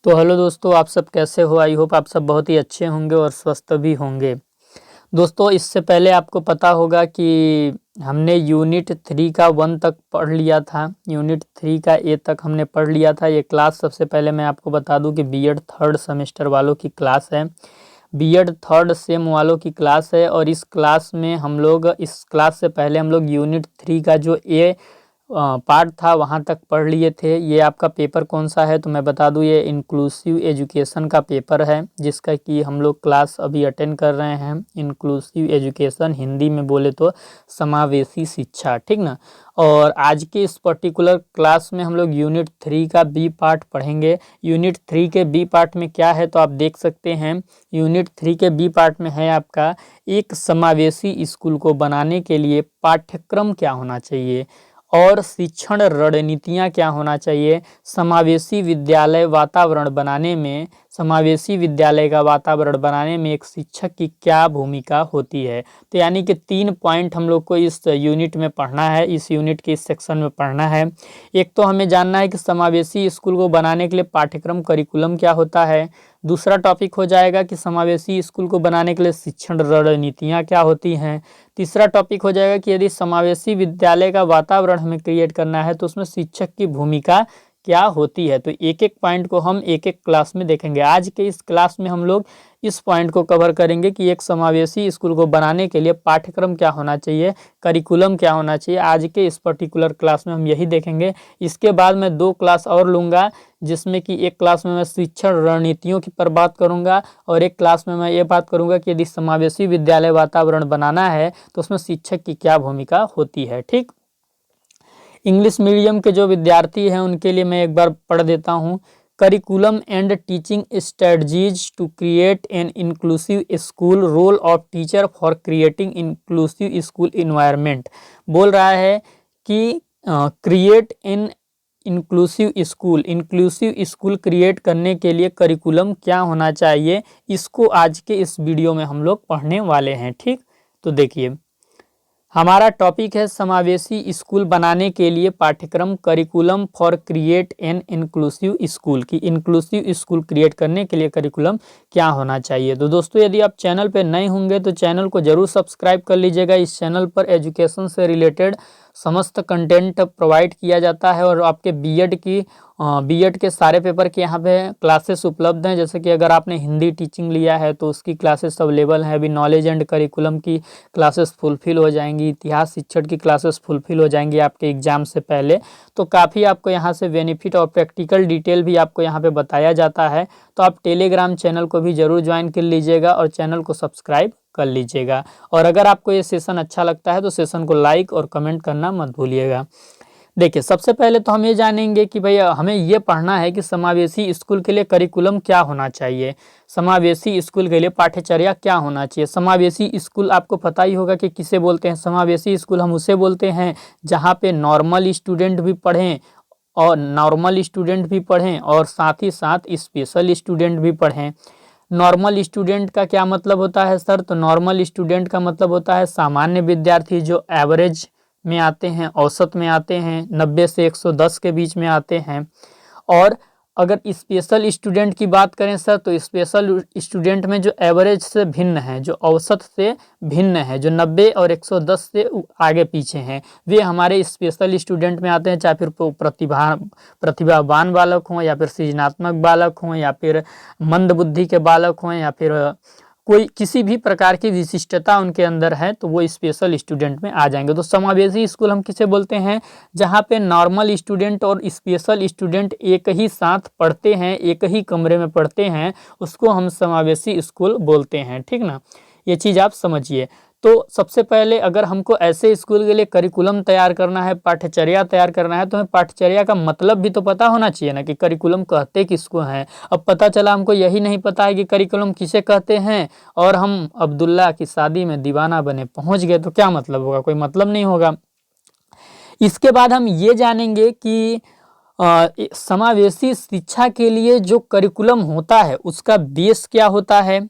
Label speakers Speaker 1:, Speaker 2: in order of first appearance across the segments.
Speaker 1: तो हेलो दोस्तों, आप सब कैसे हो। आई होप आप सब बहुत ही अच्छे होंगे और स्वस्थ भी होंगे। दोस्तों, इससे पहले आपको पता होगा कि हमने यूनिट 3 का 1 तक पढ़ लिया था। यूनिट 3 का ए तक हमने पढ़ लिया था। ये क्लास सबसे पहले मैं आपको बता दूं कि बीएड थर्ड सेमेस्टर वालों की क्लास है, बीएड थर्ड सेम वालों की क्लास है। और इस क्लास में हम लोग, इस क्लास से पहले हम लोग यूनिट 3 का जो ए पार्ट था वहाँ तक पढ़ लिए थे। ये आपका पेपर कौन सा है तो मैं बता दूं, ये इंक्लूसिव एजुकेशन का पेपर है, जिसका कि हम लोग क्लास अभी अटेंड कर रहे हैं। इंक्लूसिव एजुकेशन, हिंदी में बोले तो समावेशी शिक्षा, ठीक ना। और आज के इस पर्टिकुलर क्लास में हम लोग यूनिट 3 का बी पार्ट पढ़ेंगे। यूनिट 3 के बी पार्ट में क्या है तो आप देख सकते हैं। यूनिट 3 के बी पार्ट में है आपका, एक समावेशी स्कूल को बनाने के लिए पाठ्यक्रम क्या होना चाहिए और शिक्षण रणनीतियाँ क्या होना चाहिए। समावेशी विद्यालय वातावरण बनाने में, समावेशी विद्यालय का वातावरण बनाने में एक शिक्षक की क्या भूमिका होती है। तो यानी कि 3 पॉइंट हम लोग को इस यूनिट में पढ़ना है, इस यूनिट के इस सेक्शन में पढ़ना है। एक तो हमें जानना है कि समावेशी स्कूल को बनाने के लिए पाठ्यक्रम करिकुलम क्या होता है। दूसरा टॉपिक हो जाएगा कि समावेशी स्कूल को बनाने के लिए शिक्षण रणनीतियाँ क्या होती हैं। तीसरा टॉपिक हो जाएगा कि यदि समावेशी विद्यालय का वातावरण हमें क्रिएट करना है तो उसमें शिक्षक की भूमिका क्या होती है। तो एक एक पॉइंट को हम एक एक क्लास में देखेंगे। आज के इस क्लास में हम लोग इस पॉइंट को कवर करेंगे कि एक समावेशी स्कूल को बनाने के लिए पाठ्यक्रम क्या होना चाहिए, करिकुलम क्या होना चाहिए। आज के इस पर्टिकुलर क्लास में हम यही देखेंगे। इसके बाद मैं 2 क्लास और लूँगा, जिसमें कि एक क्लास में मैं शिक्षण रणनीतियों की पर बात करूंगा और एक क्लास में मैं ये बात करूंगा कि यदि समावेशी विद्यालय वातावरण बनाना है तो उसमें शिक्षक की क्या भूमिका होती है। ठीक, इंग्लिश मीडियम के जो विद्यार्थी हैं उनके लिए मैं एक बार पढ़ देता हूँ। Curriculum and teaching strategies to create an inclusive school, role of teacher for creating inclusive school environment. बोल रहा है कि create an inclusive school create करने के लिए करिकुलम क्या होना चाहिए, इसको आज के इस वीडियो में हम लोग पढ़ने वाले हैं। ठीक, तो देखिए हमारा टॉपिक है समावेशी स्कूल बनाने के लिए पाठ्यक्रम, curriculum for create an inclusive school, की इंक्लूसिव स्कूल क्रिएट करने के लिए करिकुलम क्या होना चाहिए। तो दोस्तों, यदि आप चैनल पर नए होंगे तो चैनल को जरूर सब्सक्राइब कर लीजिएगा। इस चैनल पर एजुकेशन से रिलेटेड समस्त कंटेंट प्रोवाइड किया जाता है और आपके बीएड के सारे पेपर के यहाँ पे क्लासेस उपलब्ध हैं। जैसे कि अगर आपने हिंदी टीचिंग लिया है तो उसकी क्लासेस अवेलेबल हैं। अभी नॉलेज एंड करिकुलम की क्लासेस फुलफिल हो जाएंगी, इतिहास शिक्षण की क्लासेस फुलफिल हो जाएंगी आपके एग्जाम से पहले। तो काफ़ी आपको यहाँ से बेनिफिट और प्रैक्टिकल डिटेल भी आपको यहाँ पे बताया जाता है। तो आप टेलीग्राम चैनल को भी ज़रूर ज्वाइन कर लीजिएगा और चैनल को सब्सक्राइब कर लीजिएगा। और अगर आपको ये सेशन अच्छा लगता है तो सेशन को लाइक और कमेंट करना मत भूलिएगा। देखिए, सबसे पहले तो हम ये जानेंगे कि भाई हमें ये पढ़ना है कि समावेशी स्कूल के लिए करिकुलम क्या होना चाहिए, समावेशी स्कूल के लिए पाठ्यचर्या क्या होना चाहिए। समावेशी स्कूल आपको पता ही होगा कि किसे बोलते हैं। समावेशी स्कूल हम उसे बोलते हैं जहाँ पे नॉर्मल स्टूडेंट भी पढ़ें और साथ ही साथ स्पेशल स्टूडेंट भी पढ़ें। नॉर्मल स्टूडेंट का क्या मतलब होता है सर? तो नॉर्मल स्टूडेंट का मतलब होता है सामान्य विद्यार्थी जो एवरेज में आते हैं, औसत में आते हैं, 90 से 110 के बीच में आते हैं। और अगर स्पेशल स्टूडेंट की बात करें सर, तो स्पेशल स्टूडेंट में जो एवरेज से भिन्न है, जो औसत से भिन्न है, जो 90 और 110 से आगे पीछे हैं, वे हमारे स्पेशल स्टूडेंट में आते हैं। चाहे फिर प्रतिभावान बालक हों या फिर सृजनात्मक बालक हों या फिर मंद बुद्धि के बालक हों या फिर कोई किसी भी प्रकार की विशिष्टता उनके अंदर है तो वो स्पेशल स्टूडेंट में आ जाएंगे। तो समावेशी स्कूल हम किसे बोलते हैं? जहाँ पे नॉर्मल स्टूडेंट और स्पेशल स्टूडेंट एक ही साथ पढ़ते हैं, एक ही कमरे में पढ़ते हैं, उसको हम समावेशी स्कूल बोलते हैं। ठीक ना, ये चीज़ आप समझिए। तो सबसे पहले अगर हमको ऐसे स्कूल के लिए करिकुलम तैयार करना है, पाठ्यचर्या तैयार करना है, तो हमें पाठ्यचर्या का मतलब भी तो पता होना चाहिए ना कि करिकुलम कहते किसको हैं। अब पता चला हमको यही नहीं पता है कि करिकुलम किसे कहते हैं और हम अब्दुल्ला की शादी में दीवाना बने पहुंच गए, तो क्या मतलब होगा? कोई मतलब नहीं होगा। इसके बाद हम ये जानेंगे कि समावेशी शिक्षा के लिए जो करिकुलम होता है उसका बेस क्या होता है।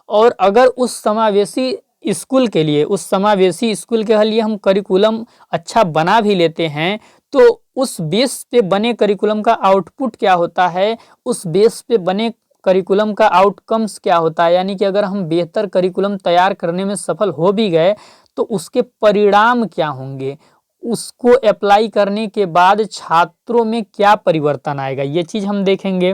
Speaker 1: और अगर उस समावेशी स्कूल के लिए, उस समावेशी स्कूल के लिए हम करिकुलम अच्छा बना भी लेते हैं तो उस बेस पे बने करिकुलम का आउटपुट क्या होता है, उस बेस पे बने करिकुलम का आउटकम्स क्या होता है, यानी कि अगर हम बेहतर करिकुलम तैयार करने में सफल हो भी गए तो उसके परिणाम क्या होंगे, उसको अप्लाई करने के बाद छात्रों में क्या परिवर्तन आएगा, ये चीज़ हम देखेंगे।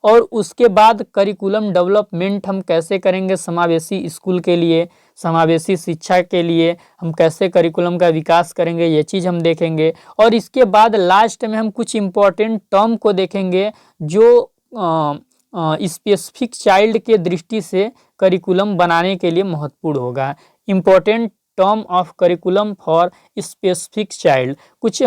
Speaker 1: और उसके बाद करिकुलम डेवलपमेंट हम कैसे करेंगे समावेशी स्कूल के लिए, समावेशी शिक्षा के लिए हम कैसे करिकुलम का विकास करेंगे, ये चीज़ हम देखेंगे। और इसके बाद लास्ट में हम कुछ इम्पोर्टेंट टर्म को देखेंगे जो स्पेसिफिक चाइल्ड के दृष्टि से करिकुलम बनाने के लिए महत्वपूर्ण होगा। Important term of curriculum for specific child, कुछ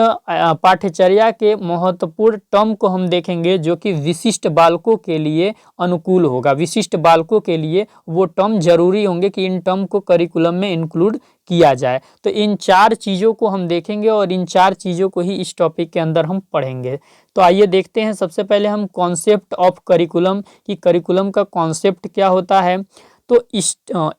Speaker 1: पाठ्यचर्या के महत्वपूर्ण टर्म को हम देखेंगे जो कि विशिष्ट बालकों के लिए अनुकूल होगा। विशिष्ट बालकों के लिए वो टर्म जरूरी होंगे कि इन टर्म को करिकुलम में इंक्लूड किया जाए। तो इन 4 चीज़ों को हम देखेंगे और इन 4 चीज़ों को ही इस टॉपिक के अंदर हम पढ़ेंगे। तो आइए देखते हैं, सबसे पहले हम कॉन्सेप्ट ऑफ करिकुलम कि करिकुलम का कॉन्सेप्ट क्या होता है। तो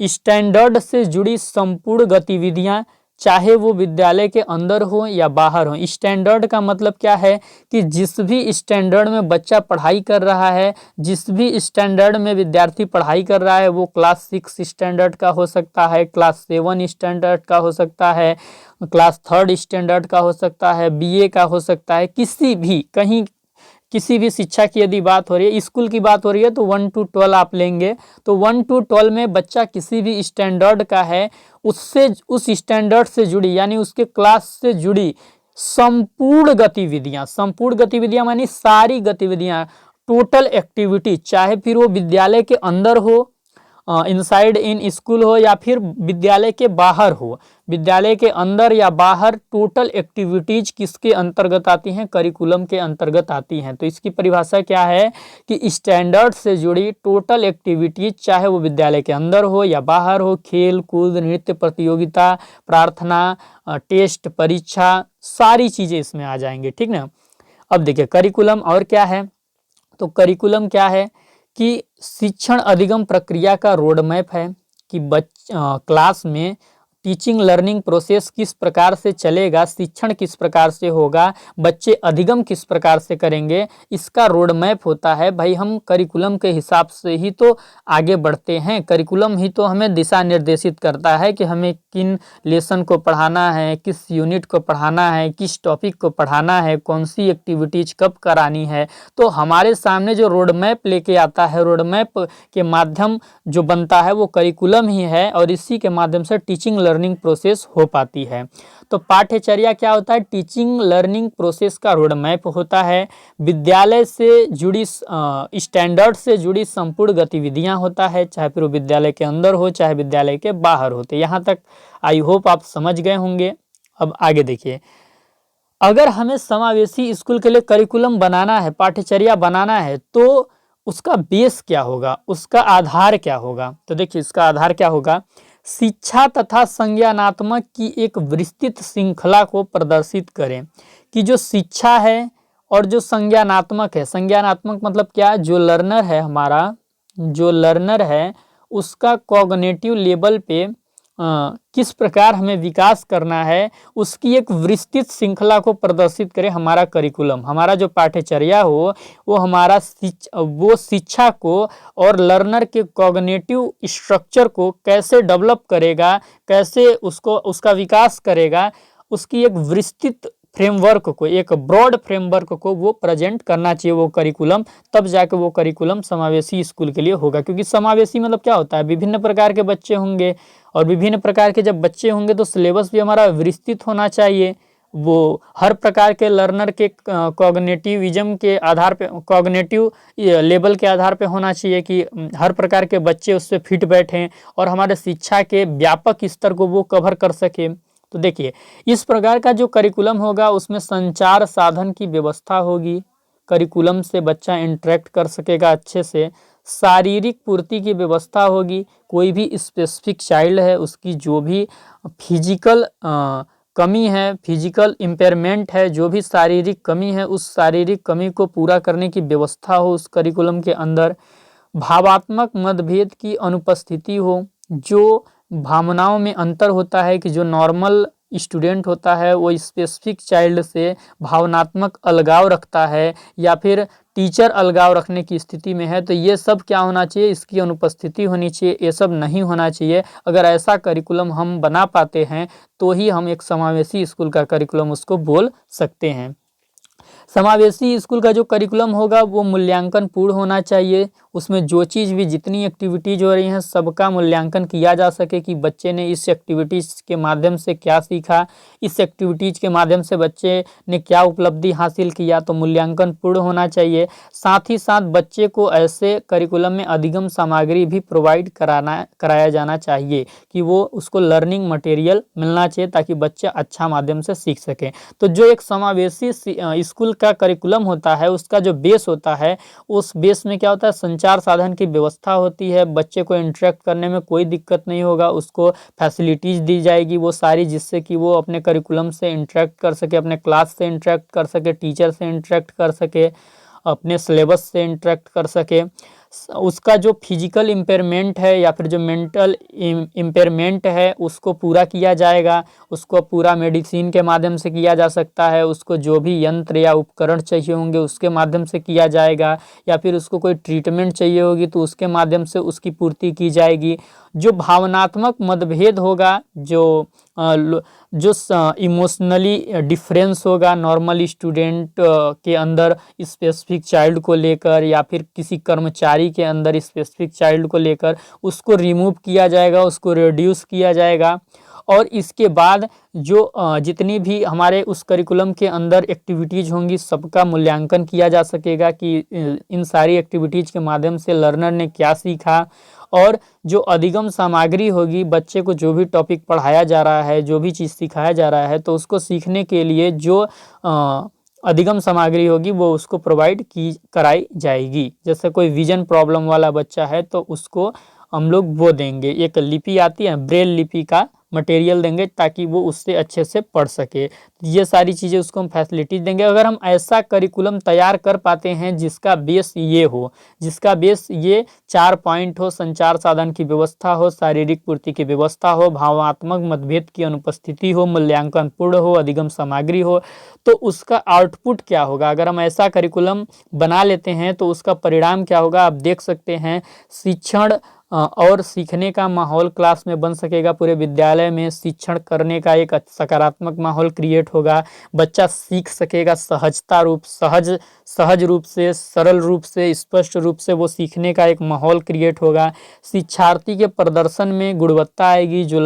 Speaker 1: स्टैंडर्ड से जुड़ी संपूर्ण गतिविधियां, चाहे वो विद्यालय के अंदर हो या बाहर हो। स्टैंडर्ड का मतलब क्या है कि जिस भी स्टैंडर्ड में बच्चा पढ़ाई कर रहा है, जिस भी स्टैंडर्ड में विद्यार्थी पढ़ाई कर रहा है, वो क्लास 6 स्टैंडर्ड का हो सकता है, क्लास 7 स्टैंडर्ड का हो सकता है, क्लास 3 स्टैंडर्ड का हो सकता है, बीए का हो सकता है, किसी भी कहीं किसी भी शिक्षा की यदि बात हो रही है, स्कूल की बात हो रही है तो 1 to 12 आप लेंगे तो 1 to 12 में बच्चा किसी भी स्टैंडर्ड का है, उससे उस स्टैंडर्ड से जुड़ी यानी उसके क्लास से जुड़ी संपूर्ण गतिविधियां मानी सारी गतिविधियां, टोटल एक्टिविटी, चाहे फिर वो विद्यालय के अंदर हो, इनसाइड इन स्कूल हो या फिर विद्यालय के बाहर हो, विद्यालय के अंदर या बाहर टोटल एक्टिविटीज किसके अंतर्गत आती हैं, करिकुलम के अंतर्गत आती हैं। तो इसकी परिभाषा क्या है कि स्टैंडर्ड से जुड़ी टोटल एक्टिविटीज, चाहे वो विद्यालय के अंदर हो या बाहर हो, खेल कूद, नृत्य प्रतियोगिता, प्रार्थना, टेस्ट, परीक्षा, सारी चीज़ें इसमें आ जाएंगे, ठीक ना। अब देखिए करिकुलम और क्या है, तो करिकुलम क्या है कि शिक्षण अधिगम प्रक्रिया का रोड मैप है कि क्लास में टीचिंग लर्निंग प्रोसेस किस प्रकार से चलेगा, शिक्षण किस प्रकार से होगा, बच्चे अधिगम किस प्रकार से करेंगे, इसका रोड मैप होता है। भाई हम करिकुलम के हिसाब से ही तो आगे बढ़ते हैं, करिकुलम ही तो हमें दिशा निर्देशित करता है कि हमें किन लेसन को पढ़ाना है, किस यूनिट को पढ़ाना है, किस टॉपिक को पढ़ाना है, कौन सी एक्टिविटीज कब करानी है। तो हमारे सामने जो रोड मैप लेके आता है, रोड मैप के माध्यम जो बनता है वो करिकुलम ही है और इसी के माध्यम से टीचिंग लर्निंग प्रोसेस हो पाती है। तो पाठ्यचर्या क्या होता है, टीचिंग लर्निंग प्रोसेस का रोड मैप होता है, विद्यालय से जुड़ी स्टैंडर्ड से जुड़ी संपूर्ण गतिविधियां होता है, चाहे फिर वो विद्यालय के अंदर हो चाहे विद्यालय के बाहर होते। यहाँ तक आई होप आप समझ गए होंगे। अब आगे देखिए, अगर हमें समावेशी स्कूल के लिए करिकुलम बनाना है, पाठ्यचर्या बनाना है, तो उसका बेस क्या होगा, उसका आधार क्या होगा। तो देखिए इसका आधार क्या होगा, शिक्षा तथा संज्ञानात्मक की एक विस्तृत श्रृंखला को प्रदर्शित करें कि जो शिक्षा है और जो संज्ञानात्मक है, संज्ञानात्मक मतलब क्या, जो लर्नर है हमारा, जो लर्नर है उसका कॉग्निटिव लेवल पे किस प्रकार हमें विकास करना है, उसकी एक विस्तृत श्रृंखला को प्रदर्शित करे हमारा करिकुलम। हमारा जो पाठ्यचर्या हो वो हमारा वो शिक्षा को और लर्नर के कॉग्निटिव स्ट्रक्चर को कैसे डेवलप करेगा, कैसे उसको उसका विकास करेगा, उसकी एक विस्तृत फ्रेमवर्क को, एक ब्रॉड फ्रेमवर्क को वो प्रेजेंट करना चाहिए वो करिकुलम, तब जाके वो करिकुलम समावेशी स्कूल के लिए होगा। क्योंकि समावेशी मतलब क्या होता है, विभिन्न प्रकार के बच्चे होंगे और विभिन्न प्रकार के जब बच्चे होंगे तो सिलेबस भी हमारा विस्तृत होना चाहिए, वो हर प्रकार के लर्नर के कॉग्निटिविज्म के आधार पे, कॉग्निटिव लेवल के आधार पे होना चाहिए कि हर प्रकार के बच्चे उससे फिट बैठें और हमारे शिक्षा के व्यापक स्तर को वो कवर कर सके। तो देखिए इस प्रकार का जो करिकुलम होगा उसमें संचार साधन की व्यवस्था होगी, करिकुलम से बच्चा इंटरेक्ट कर सकेगा अच्छे से, शारीरिक पूर्ति की व्यवस्था होगी, कोई भी स्पेसिफिक चाइल्ड है उसकी जो भी फिजिकल कमी है, फिजिकल इम्पेयरमेंट है, जो भी शारीरिक कमी है उस शारीरिक कमी को पूरा करने की व्यवस्था हो उस करिकुलम के अंदर। भावात्मक मतभेद की अनुपस्थिति हो, जो भावनाओं में अंतर होता है कि जो नॉर्मल स्टूडेंट होता है वो स्पेसिफिक चाइल्ड से भावनात्मक अलगाव रखता है या फिर टीचर अलगाव रखने की स्थिति में है, तो ये सब क्या होना चाहिए, इसकी अनुपस्थिति होनी चाहिए, ये सब नहीं होना चाहिए। अगर ऐसा करिकुलम हम बना पाते हैं तो ही हम एक समावेशी स्कूल का करिकुलम उसको बोल सकते हैं। समावेशी स्कूल का जो करिकुलम होगा वो मूल्यांकन पूर्ण होना चाहिए। उसमें जो चीज़ भी जितनी एक्टिविटीज़ हो रही हैं सबका मूल्यांकन किया जा सके कि बच्चे ने इस एक्टिविटीज़ के माध्यम से क्या सीखा, इस एक्टिविटीज़ के माध्यम से बच्चे ने क्या उपलब्धि हासिल किया, तो मूल्यांकन पूर्ण होना चाहिए। साथ ही साथ बच्चे को ऐसे करिकुलम में अधिगम सामग्री भी प्रोवाइड कराया जाना चाहिए कि वो उसको लर्निंग मटेरियल मिलना चाहिए ताकि बच्चा अच्छा माध्यम से सीख सके। तो जो एक समावेशी स्कूल का करिकुलम होता है उसका जो बेस होता है, उस बेस में क्या होता है, संचार साधन की व्यवस्था होती है। बच्चे को इंटरेक्ट करने में कोई दिक्कत नहीं होगा, उसको फैसिलिटीज़ दी जाएगी वो सारी, जिससे कि वो अपने करिकुलम से इंटरेक्ट कर सके, अपने क्लास से इंटरेक्ट कर सके, टीचर से इंटरेक्ट कर सके, अपने सिलेबस से इंटरेक्ट कर सके। उसका जो फिजिकल इम्पेयरमेंट है या फिर जो मेंटल इम्पेयरमेंट है उसको पूरा किया जाएगा। उसको पूरा मेडिसिन के माध्यम से किया जा सकता है, उसको जो भी यंत्र या उपकरण चाहिए होंगे उसके माध्यम से किया जाएगा, या फिर उसको कोई ट्रीटमेंट चाहिए होगी तो उसके माध्यम से उसकी पूर्ति की जाएगी। जो भावनात्मक मतभेद होगा, जो इमोशनली डिफरेंस होगा नॉर्मल स्टूडेंट के अंदर स्पेसिफिक चाइल्ड को लेकर या फिर किसी कर्मचारी के अंदर स्पेसिफिक चाइल्ड को लेकर, उसको रिमूव किया जाएगा, उसको रिड्यूस किया जाएगा। और इसके बाद जो जितनी भी हमारे उस करिकुलम के अंदर एक्टिविटीज़ होंगी सबका मूल्यांकन किया जा सकेगा कि इन सारी एक्टिविटीज़ के माध्यम से लर्नर ने क्या सीखा। और जो अधिगम सामग्री होगी, बच्चे को जो भी टॉपिक पढ़ाया जा रहा है, जो भी चीज़ सिखाया जा रहा है, तो उसको सीखने के लिए जो अधिगम सामग्री होगी वो उसको प्रोवाइड कराई जाएगी। जैसे कोई विजन प्रॉब्लम वाला बच्चा है तो उसको हम लोग वो देंगे, एक लिपि आती है ब्रेल लिपि का मटेरियल देंगे ताकि वो उससे अच्छे से पढ़ सके। ये सारी चीज़ें उसको हम फैसिलिटीज देंगे। अगर हम ऐसा करिकुलम तैयार कर पाते हैं जिसका बेस ये हो, जिसका बेस ये 4 पॉइंट हो, संचार साधन की व्यवस्था हो, शारीरिक पूर्ति की व्यवस्था हो, भावनात्मक मतभेद की अनुपस्थिति हो, मूल्यांकन पूर्ण हो, अधिगम सामग्री हो, तो उसका आउटपुट क्या होगा। अगर हम ऐसा करिकुलम बना लेते हैं तो उसका परिणाम क्या होगा, आप देख सकते हैं। शिक्षण और सीखने का माहौल क्लास में बन सकेगा। पूरे विद्यालय में शिक्षण करने का एक सकारात्मक माहौल क्रिएट होगा। बच्चा सीख सकेगा सहज रूप से, सरल रूप से, स्पष्ट रूप से वो सीखने का एक माहौल क्रिएट होगा। शिक्षार्थी के प्रदर्शन में गुणवत्ता आएगी। जो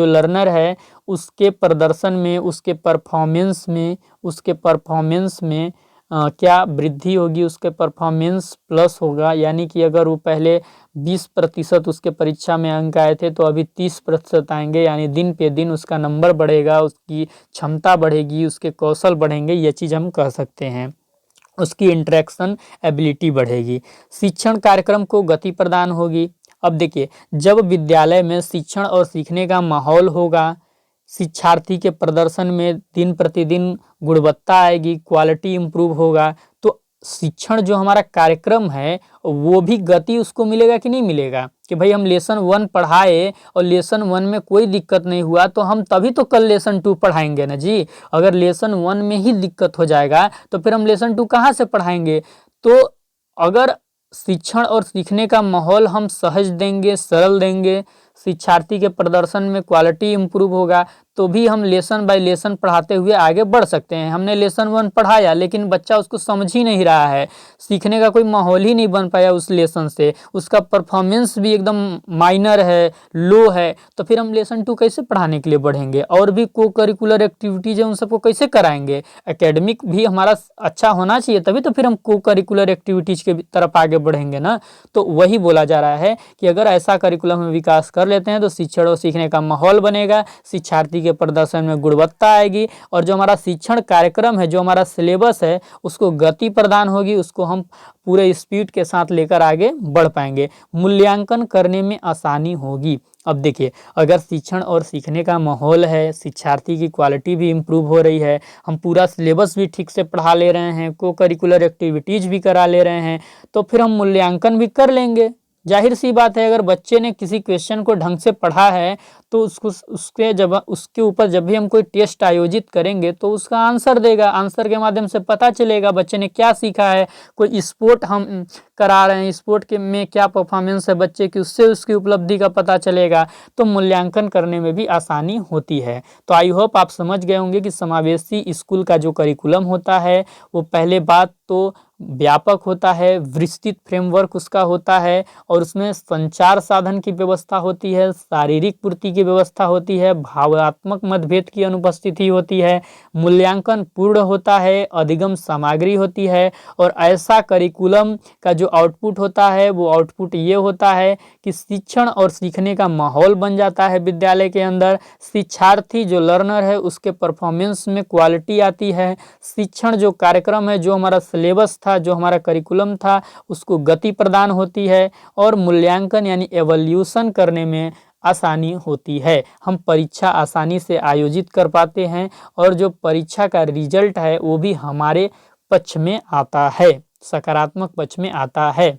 Speaker 1: लर्नर है उसके प्रदर्शन में, उसके परफॉर्मेंस में क्या वृद्धि होगी, उसके परफॉर्मेंस प्लस होगा। यानी कि अगर वो पहले 20% उसके परीक्षा में अंक आए थे तो अभी 30% आएंगे, यानी दिन पे दिन उसका नंबर बढ़ेगा, उसकी क्षमता बढ़ेगी, उसके कौशल बढ़ेंगे। ये चीज़ हम कह सकते हैं। उसकी इंटरेक्शन एबिलिटी बढ़ेगी। शिक्षण कार्यक्रम को गति प्रदान होगी। अब देखिए, जब विद्यालय में शिक्षण और सीखने का माहौल होगा, शिक्षार्थी के प्रदर्शन में दिन प्रतिदिन गुणवत्ता आएगी, क्वालिटी इम्प्रूव होगा, तो शिक्षण जो हमारा कार्यक्रम है वो भी गति उसको मिलेगा कि नहीं मिलेगा। कि भाई हम लेसन 1 पढ़ाए और लेसन 1 में कोई दिक्कत नहीं हुआ तो हम तभी तो कल लेसन 2 पढ़ाएंगे ना जी। अगर लेसन 1 में ही दिक्कत हो जाएगा तो फिर हम लेसन 2 कहाँ से पढ़ाएंगे। तो अगर शिक्षण और सीखने का माहौल हम सहज देंगे, सरल देंगे, शिक्षार्थी के प्रदर्शन में क्वालिटी इम्प्रूव होगा, तो भी हम लेसन बाय लेसन पढ़ाते हुए आगे बढ़ सकते हैं। हमने लेसन 1 पढ़ाया लेकिन बच्चा उसको समझ ही नहीं रहा है, सीखने का कोई माहौल ही नहीं बन पाया उस लेसन से, उसका परफॉर्मेंस भी एकदम माइनर है, लो है, तो फिर हम लेसन 2 कैसे पढ़ाने के लिए बढ़ेंगे। और भी को करिकुलर एक्टिविटीज़ है उन सबको कैसे कराएंगे। एकेडमिक भी हमारा अच्छा होना चाहिए तभी तो फिर हम को करिकुलर एक्टिविटीज़ के तरफ आगे बढ़ेंगे ना। तो वही बोला जा रहा है कि अगर ऐसा करिकुलम में विकास कर लेते हैं तो शिक्षण और सीखने का माहौल बनेगा, शिक्षार्थी के प्रदर्शन में गुणवत्ता आएगी, और जो हमारा शिक्षण कार्यक्रम है, जो हमारा सिलेबस है, उसको गति प्रदान होगी, उसको हम पूरे स्पीड के साथ लेकर आगे बढ़ पाएंगे। मूल्यांकन करने में आसानी होगी। अब देखिए, अगर शिक्षण और सीखने का माहौल है, शिक्षार्थी की क्वालिटी भी इम्प्रूव हो रही है, हम पूरा सिलेबस भी ठीक से पढ़ा ले रहे हैं, को करिकुलर एक्टिविटीज़ भी करा ले रहे हैं, तो फिर हम मूल्यांकन भी कर लेंगे। जाहिर सी बात है, अगर बच्चे ने किसी क्वेश्चन को ढंग से पढ़ा है तो उसके ऊपर जब भी हम कोई टेस्ट आयोजित करेंगे तो उसका आंसर देगा, आंसर के माध्यम से पता चलेगा बच्चे ने क्या सीखा है। कोई स्पोर्ट हम करा रहे हैं, स्पोर्ट के में क्या परफॉर्मेंस है बच्चे की, उससे उसकी उपलब्धि का पता चलेगा, तो मूल्यांकन करने में भी आसानी होती है। तो आई होप आप समझ गए होंगे कि समावेशी स्कूल का जो करिकुलम होता है वो पहले बात तो व्यापक होता है, विस्तृत फ्रेमवर्क उसका होता है, और उसमें संचार साधन की व्यवस्था होती है, शारीरिक पूर्ति की व्यवस्था होती है, भावात्मक मतभेद की अनुपस्थिति होती है, मूल्यांकन पूर्ण होता है, अधिगम सामग्री होती है, और ऐसा करिकुलम का जो आउटपुट होता है वो आउटपुट ये होता है कि शिक्षण और सीखने का माहौल बन जाता है विद्यालय के अंदर। शिक्षार्थी जो लर्नर है उसके परफॉर्मेंस में क्वालिटी आती है। शिक्षण जो कार्यक्रम है, जो हमारा सिलेबस था, जो हमारा करिकुलम था, उसको गति प्रदान होती है, और मूल्यांकन यानी एवल्यूशन करने में आसानी होती है। हम परीक्षा आसानी से आयोजित कर पाते हैं, और जो परीक्षा का रिजल्ट है वो भी हमारे पक्ष में आता है, सकारात्मक पक्ष में आता है।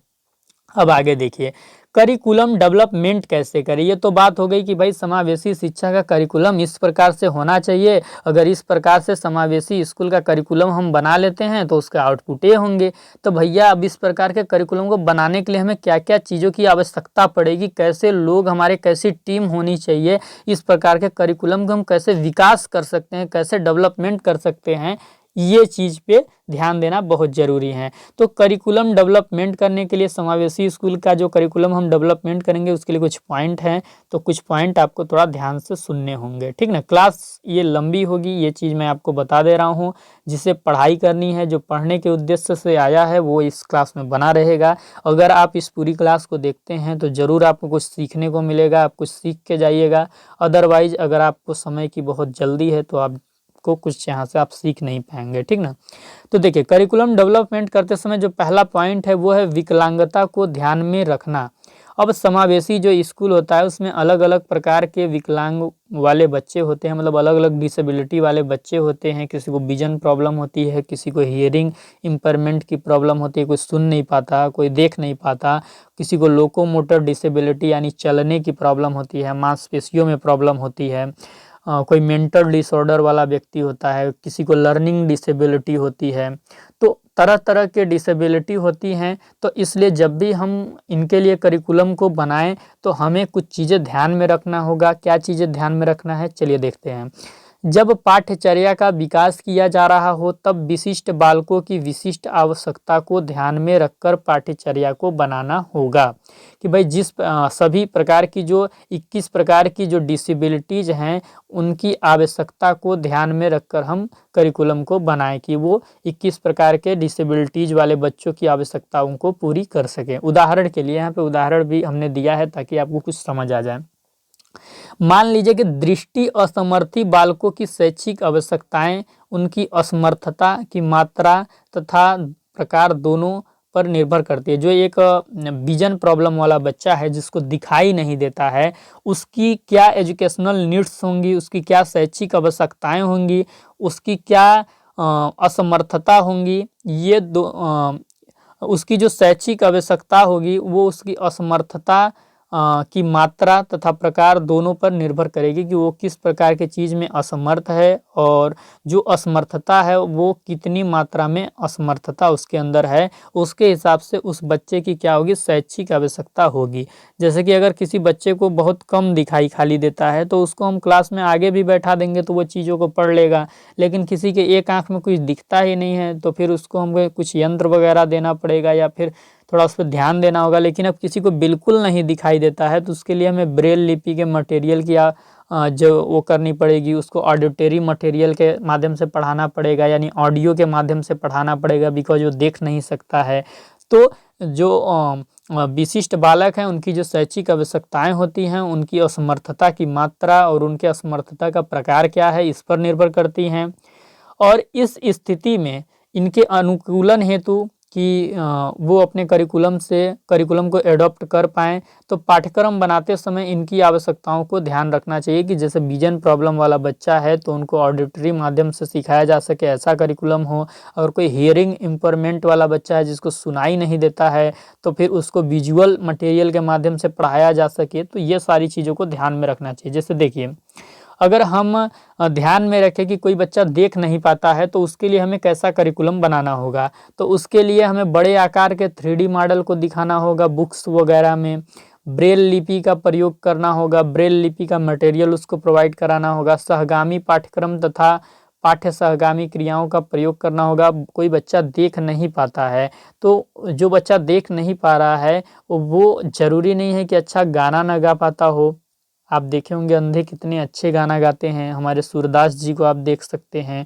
Speaker 1: अब आगे देखिए, करिकुलम डेवलपमेंट कैसे करें। ये तो बात हो गई कि भाई समावेशी शिक्षा का करिकुलम इस प्रकार से होना चाहिए, अगर इस प्रकार से समावेशी स्कूल का करिकुलम हम बना लेते हैं तो उसका आउटपुट ये होंगे। तो भैया अब इस प्रकार के करिकुलम को बनाने के लिए हमें क्या क्या चीज़ों की आवश्यकता पड़ेगी, कैसे लोग हमारे, कैसी टीम होनी चाहिए, इस प्रकार के करिकुलम को हम कैसे विकास कर सकते हैं, कैसे डेवलपमेंट कर सकते हैं, ये चीज़ पे ध्यान देना बहुत ज़रूरी है। तो करिकुलम डेवलपमेंट करने के लिए, समावेशी स्कूल का जो करिकुलम हम डेवलपमेंट करेंगे उसके लिए कुछ पॉइंट हैं, तो कुछ पॉइंट आपको थोड़ा ध्यान से सुनने होंगे, ठीक ना। क्लास ये लंबी होगी, ये चीज़ मैं आपको बता दे रहा हूँ। जिसे पढ़ाई करनी है, जो पढ़ने के उद्देश्य से आया है, वो इस क्लास में बना रहेगा। अगर आप इस पूरी क्लास को देखते हैं तो ज़रूर आपको कुछ सीखने को मिलेगा, आप कुछ सीख के जाइएगा। अदरवाइज अगर आपको समय की बहुत जल्दी है तो आप को कुछ यहाँ से आप सीख नहीं पाएंगे, ठीक ना। तो देखिए, करिकुलम डेवलपमेंट करते समय जो पहला पॉइंट है वो है विकलांगता को ध्यान में रखना। अब समावेशी जो स्कूल होता है उसमें अलग अलग प्रकार के विकलांग वाले बच्चे होते हैं, मतलब अलग अलग डिसेबिलिटी वाले बच्चे होते हैं। किसी को विजन प्रॉब्लम होती है, किसी को हियरिंग इम्पेयरमेंट की प्रॉब्लम होती है, कोई सुन नहीं पाता, कोई देख नहीं पाता, किसी को लोकोमोटर डिसेबिलिटी यानी चलने की प्रॉब्लम होती है, मांसपेशियों में प्रॉब्लम होती है, कोई मेंटल डिसऑर्डर वाला व्यक्ति होता है, किसी को लर्निंग डिसेबिलिटी होती है। तो तरह तरह के डिसेबिलिटी होती हैं, तो इसलिए जब भी हम इनके लिए करिकुलम को बनाएं तो हमें कुछ चीज़ें ध्यान में रखना होगा। क्या चीज़ें ध्यान में रखना है, चलिए देखते हैं। जब पाठ्यचर्या का विकास किया जा रहा हो तब विशिष्ट बालकों की विशिष्ट आवश्यकता को ध्यान में रखकर पाठ्यचर्या को बनाना होगा। कि भाई सभी प्रकार की जो 21 प्रकार की जो डिसेबिलिटीज़ हैं उनकी आवश्यकता को ध्यान में रखकर हम करिकुलम को बनाएं कि वो 21 प्रकार के डिसेबिलिटीज़ वाले बच्चों की आवश्यकताओं को पूरी कर सकें। उदाहरण के लिए यहाँ पे उदाहरण भी हमने दिया है ताकि आपको कुछ समझ आ जाए। मान लीजिए कि दृष्टि असमर्थी बालकों की शैक्षिक आवश्यकताएं उनकी असमर्थता की मात्रा तथा प्रकार दोनों पर निर्भर करती है। जो एक विजन प्रॉब्लम वाला बच्चा है जिसको दिखाई नहीं देता है, उसकी क्या एजुकेशनल नीड्स होंगी, उसकी क्या शैक्षिक आवश्यकताएं होंगी, उसकी क्या असमर्थता होंगी, ये उसकी जो शैक्षिक आवश्यकता होगी वो उसकी असमर्थता की मात्रा तथा प्रकार दोनों पर निर्भर करेगी कि वो किस प्रकार के चीज़ में असमर्थ है, और जो असमर्थता है वो कितनी मात्रा में असमर्थता उसके अंदर है, उसके हिसाब से उस बच्चे की क्या होगी, शैक्षिक आवश्यकता होगी। जैसे कि अगर किसी बच्चे को बहुत कम दिखाई खाली देता है तो उसको हम क्लास में आगे भी बैठा देंगे तो वो चीज़ों को पढ़ लेगा, लेकिन किसी के एक आँख में कुछ दिखता ही नहीं है तो फिर उसको हमें कुछ यंत्र वगैरह देना पड़ेगा या फिर थोड़ा उस पर ध्यान देना होगा। लेकिन अब किसी को बिल्कुल नहीं दिखाई देता है तो उसके लिए हमें ब्रेल लिपि के मटेरियल की जो वो करनी पड़ेगी, उसको ऑडिटरी मटेरियल के माध्यम से पढ़ाना पड़ेगा, यानी ऑडियो के माध्यम से पढ़ाना पड़ेगा, बिकॉज वो देख नहीं सकता है। तो जो विशिष्ट बालक हैं उनकी जो शैक्षिक आवश्यकताएं होती हैं उनकी असमर्थता की मात्रा और उनके असमर्थता का प्रकार क्या है इस पर निर्भर करती हैं, और इस स्थिति में इनके अनुकूलन हेतु कि वो अपने करिकुलम को एडॉप्ट कर पाएँ। तो पाठ्यक्रम बनाते समय इनकी आवश्यकताओं को ध्यान रखना चाहिए कि जैसे विज़न प्रॉब्लम वाला बच्चा है तो उनको ऑडिटरी माध्यम से सिखाया जा सके, ऐसा करिकुलम हो। अगर कोई हियरिंग इम्पेयरमेंट वाला बच्चा है जिसको सुनाई नहीं देता है तो फिर उसको विजुअल मटेरियल के माध्यम से पढ़ाया जा सके। तो ये सारी चीज़ों को ध्यान में रखना चाहिए। जैसे देखिए, अगर हम ध्यान में रखें कि कोई बच्चा देख नहीं पाता है तो उसके लिए हमें कैसा करिकुलम बनाना होगा, तो उसके लिए हमें बड़े आकार के 3D मॉडल को दिखाना होगा बुक्स वगैरह में। ब्रेल लिपि का प्रयोग करना होगा, ब्रेल लिपि का मटेरियल उसको प्रोवाइड कराना होगा। सहगामी पाठ्यक्रम तथा पाठ्य सहगामी क्रियाओं का प्रयोग करना होगा। कोई बच्चा देख नहीं पाता है तो जो बच्चा देख नहीं पा रहा है वो ज़रूरी नहीं है कि अच्छा गाना ना गा पाता हो। आप देखे होंगे अंधे कितने अच्छे गाना गाते हैं, हमारे सूरदास जी को आप देख सकते हैं।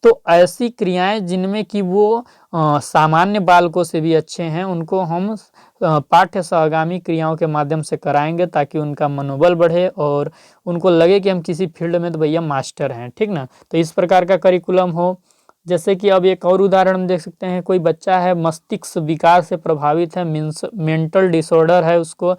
Speaker 1: तो ऐसी क्रियाएँ जिनमें कि वो सामान्य बालकों से भी अच्छे हैं, उनको हम पाठ्य सहगामी क्रियाओं के माध्यम से कराएँगे ताकि उनका मनोबल बढ़े और उनको लगे कि हम किसी फील्ड में तो भैया मास्टर हैं, ठीक ना? तो इस प्रकार का करिकुलम हो। जैसे कि अब एक और उदाहरण हम देख सकते हैं, कोई बच्चा है मस्तिष्क विकार से प्रभावित है, मेंटल डिसऑर्डर है उसको,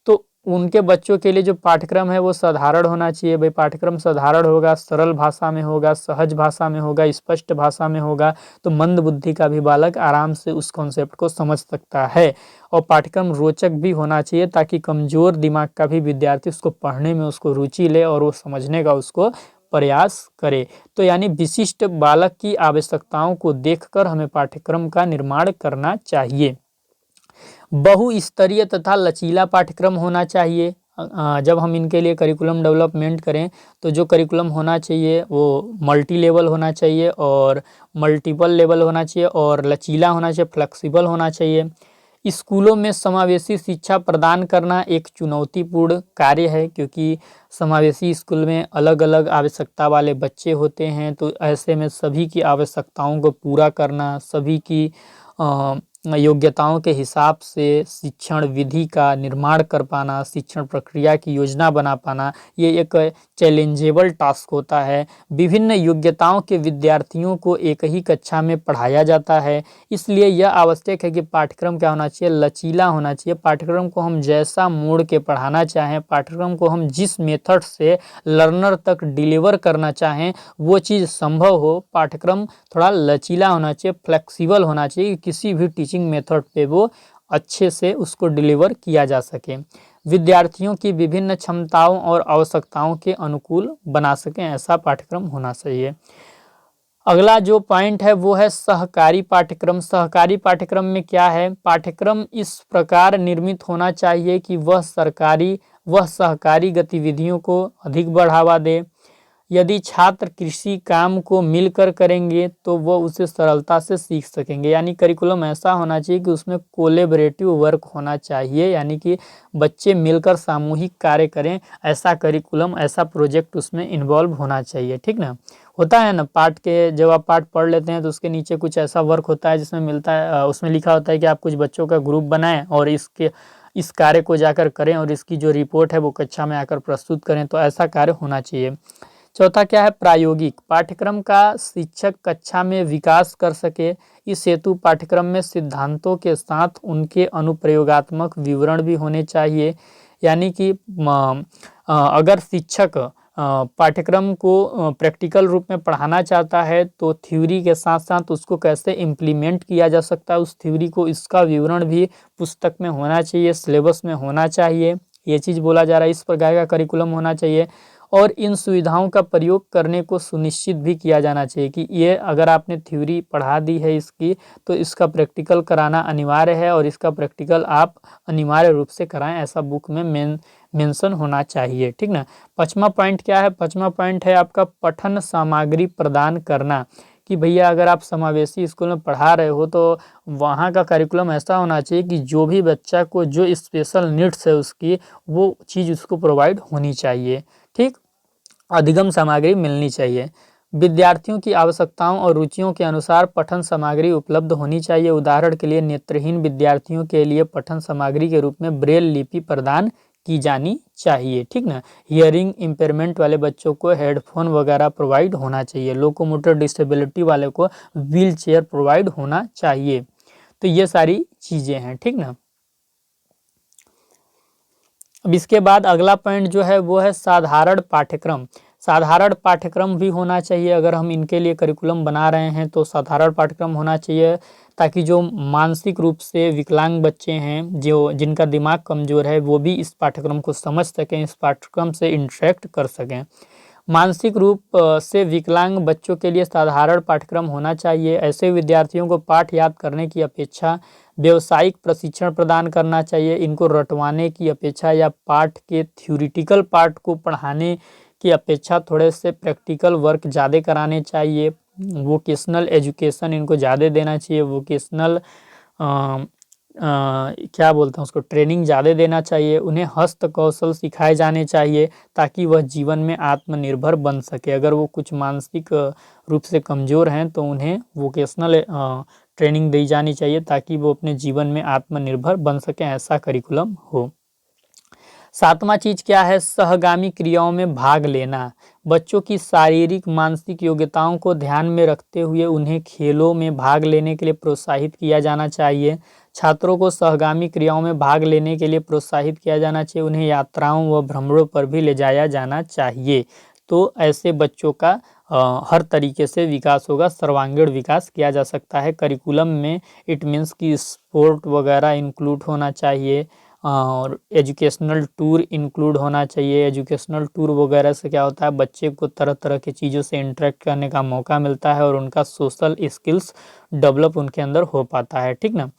Speaker 1: तो उनके बच्चों के लिए जो पाठ्यक्रम है वो साधारण होना चाहिए। भाई पाठ्यक्रम साधारण होगा, सरल भाषा में होगा, सहज भाषा में होगा, स्पष्ट भाषा में होगा, तो मंद बुद्धि का भी बालक आराम से उस कॉन्सेप्ट को समझ सकता है। और पाठ्यक्रम रोचक भी होना चाहिए ताकि कमज़ोर दिमाग का भी विद्यार्थी उसको पढ़ने में उसको रुचि ले और वो समझने का उसको प्रयास करे। तो यानी विशिष्ट बालक की आवश्यकताओं को देखकर हमें पाठ्यक्रम का निर्माण करना चाहिए। बहुस्तरीय तथा लचीला पाठ्यक्रम होना चाहिए। जब हम इनके लिए करिकुलम डेवलपमेंट करें तो जो करिकुलम होना चाहिए वो मल्टी लेवल होना चाहिए और मल्टीपल लेवल होना चाहिए और लचीला होना चाहिए, फ्लेक्सिबल होना चाहिए। स्कूलों में समावेशी शिक्षा प्रदान करना एक चुनौतीपूर्ण कार्य है क्योंकि समावेशी स्कूल में अलग-अलग आवश्यकता वाले बच्चे होते हैं, तो ऐसे में सभी की आवश्यकताओं को पूरा करना, सभी की योग्यताओं के हिसाब से शिक्षण विधि का निर्माण कर पाना, शिक्षण प्रक्रिया की योजना बना पाना, ये एक चैलेंजेबल टास्क होता है। विभिन्न योग्यताओं के विद्यार्थियों को एक ही कक्षा में पढ़ाया जाता है, इसलिए यह आवश्यक है कि पाठ्यक्रम क्या होना चाहिए, लचीला होना चाहिए। पाठ्यक्रम को हम जैसा मोड़ के पढ़ाना चाहें, पाठ्यक्रम को हम जिस मेथड से लर्नर तक डिलीवर करना चाहें वो चीज़ संभव हो। पाठ्यक्रम थोड़ा लचीला होना चाहिए, फ्लेक्सिबल होना चाहिए कि किसी भी टीचिंग मेथड पे वो अच्छे से उसको डिलीवर किया जा सके, विद्यार्थियों की विभिन्न क्षमताओं और आवश्यकताओं के अनुकूल बना सकें, ऐसा पाठ्यक्रम होना चाहिए। अगला जो पॉइंट है वो है सहकारी पाठ्यक्रम। सहकारी पाठ्यक्रम में क्या है, पाठ्यक्रम इस प्रकार निर्मित होना चाहिए कि वह सहकारी गतिविधियों को अधिक बढ़ावा दे। यदि छात्र किसी काम को मिलकर करेंगे तो वह उसे सरलता से सीख सकेंगे। यानी करिकुलम ऐसा होना चाहिए कि उसमें कोलैबोरेटिव वर्क होना चाहिए, यानी कि बच्चे मिलकर सामूहिक कार्य करें, ऐसा करिकुलम, ऐसा प्रोजेक्ट उसमें इन्वॉल्व होना चाहिए, ठीक ना? होता है ना, पाठ के जब आप पाठ पढ़ लेते हैं तो उसके नीचे कुछ ऐसा वर्क होता है जिसमें मिलता है, उसमें लिखा होता है कि आप कुछ बच्चों का ग्रुप बनाएं और इस कार्य को जाकर करें और इसकी जो रिपोर्ट है वो कक्षा में आकर प्रस्तुत करें। तो ऐसा कार्य होना चाहिए। चौथा क्या है, प्रायोगिक पाठ्यक्रम का शिक्षक कक्षा में विकास कर सके, इस हेतु पाठ्यक्रम में सिद्धांतों के साथ उनके अनुप्रयोगात्मक विवरण भी होने चाहिए। यानी कि अगर शिक्षक पाठ्यक्रम को प्रैक्टिकल रूप में पढ़ाना चाहता है तो थ्योरी के साथ साथ उसको कैसे इम्प्लीमेंट किया जा सकता है उस थ्योरी को, इसका विवरण भी पुस्तक में होना चाहिए, सिलेबस में होना चाहिए। ये चीज़ बोला जा रहा है, इस प्रकार का करिकुलम होना चाहिए। और इन सुविधाओं का प्रयोग करने को सुनिश्चित भी किया जाना चाहिए कि ये अगर आपने थ्योरी पढ़ा दी है इसकी तो इसका प्रैक्टिकल कराना अनिवार्य है और इसका प्रैक्टिकल आप अनिवार्य रूप से कराएं, ऐसा बुक में मेंशन होना चाहिए, ठीक ना? पाँचवा पॉइंट क्या है, पाँचवा पॉइंट है आपका पठन सामग्री प्रदान करना। कि भैया अगर आप समावेशी स्कूल में पढ़ा रहे हो तो वहाँ का करिकुलम ऐसा होना चाहिए कि जो भी बच्चा को जो स्पेशल नीड्स है उसकी वो चीज़ उसको प्रोवाइड होनी चाहिए, ठीक? अधिगम सामग्री मिलनी चाहिए। विद्यार्थियों की आवश्यकताओं और रुचियों के अनुसार पठन सामग्री उपलब्ध होनी चाहिए। उदाहरण के लिए नेत्रहीन विद्यार्थियों के लिए पठन सामग्री के रूप में ब्रेल लिपि प्रदान की जानी चाहिए, ठीक ना? हियरिंग इम्पेयरमेंट वाले बच्चों को हेडफोन वगैरह प्रोवाइड होना चाहिए। लोकोमोटर डिसेबिलिटी वाले को व्हील चेयर प्रोवाइड होना चाहिए। तो ये सारी चीज़ें हैं, ठीक ना। अब इसके बाद अगला पॉइंट जो है वो है साधारण पाठ्यक्रम। साधारण पाठ्यक्रम भी होना चाहिए। अगर हम इनके लिए करिकुलम बना रहे हैं तो साधारण पाठ्यक्रम होना चाहिए, ताकि जो मानसिक रूप से विकलांग बच्चे हैं, जो जिनका दिमाग कमज़ोर है, वो भी इस पाठ्यक्रम को समझ सकें, इस पाठ्यक्रम से इंटरेक्ट कर सकें। मानसिक रूप से विकलांग बच्चों के लिए साधारण पाठ्यक्रम होना चाहिए। ऐसे विद्यार्थियों को पाठ याद करने की अपेक्षा व्यावसायिक प्रशिक्षण प्रदान करना चाहिए। इनको रटवाने की अपेक्षा या पाठ के थ्योरेटिकल पार्ट को पढ़ाने की अपेक्षा थोड़े से प्रैक्टिकल वर्क ज़्यादा कराने चाहिए। वोकेशनल एजुकेशन इनको ज़्यादा देना चाहिए। वोकेशनल क्या बोलते हैं उसको, ट्रेनिंग ज़्यादा देना चाहिए। उन्हें हस्त कौशल सिखाए जाने चाहिए, ताकि वह जीवन में आत्मनिर्भर बन सके। अगर वो कुछ मानसिक रूप से कमज़ोर हैं तो उन्हें वोकेशनल ट्रेनिंग दी जानी चाहिए, ताकि वो अपने जीवन में आत्मनिर्भर बन सकें। ऐसा करिकुलम हो। सातवां चीज़ क्या है, सहगामी क्रियाओं में भाग लेना। बच्चों की शारीरिक मानसिक योग्यताओं को ध्यान में रखते हुए उन्हें खेलों में भाग लेने के लिए प्रोत्साहित किया जाना चाहिए। छात्रों को सहगामी क्रियाओं में भाग लेने के लिए प्रोत्साहित किया जाना चाहिए। उन्हें यात्राओं व भ्रमणों पर भी ले जाया जाना चाहिए। तो ऐसे बच्चों का हर तरीके से विकास होगा, सर्वांगीण विकास किया जा सकता है। करिकुलम में इट मीन्स कि स्पोर्ट वगैरह इंक्लूड होना चाहिए, और एजुकेशनल टूर इंक्लूड होना चाहिए। एजुकेशनल टूर वगैरह से क्या होता है, बच्चे को तरह तरह की चीज़ों से इंटरेक्ट करने का मौका मिलता है, और उनका सोशल स्किल्स डेवलप उनके अंदर हो पाता है, ठीक ना।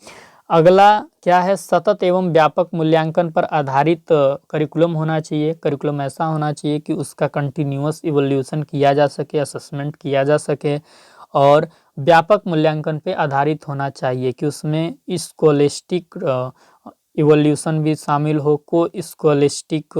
Speaker 1: अगला क्या है, सतत एवं व्यापक मूल्यांकन पर आधारित करिकुलम होना चाहिए। करिकुलम ऐसा होना चाहिए कि उसका कंटिन्यूअस इवोल्यूशन किया जा सके, असेसमेंट किया जा सके, और व्यापक मूल्यांकन पे आधारित होना चाहिए कि उसमें स्कॉलिस्टिक इवोल्यूशन भी शामिल हो, को स्कॉलिस्टिक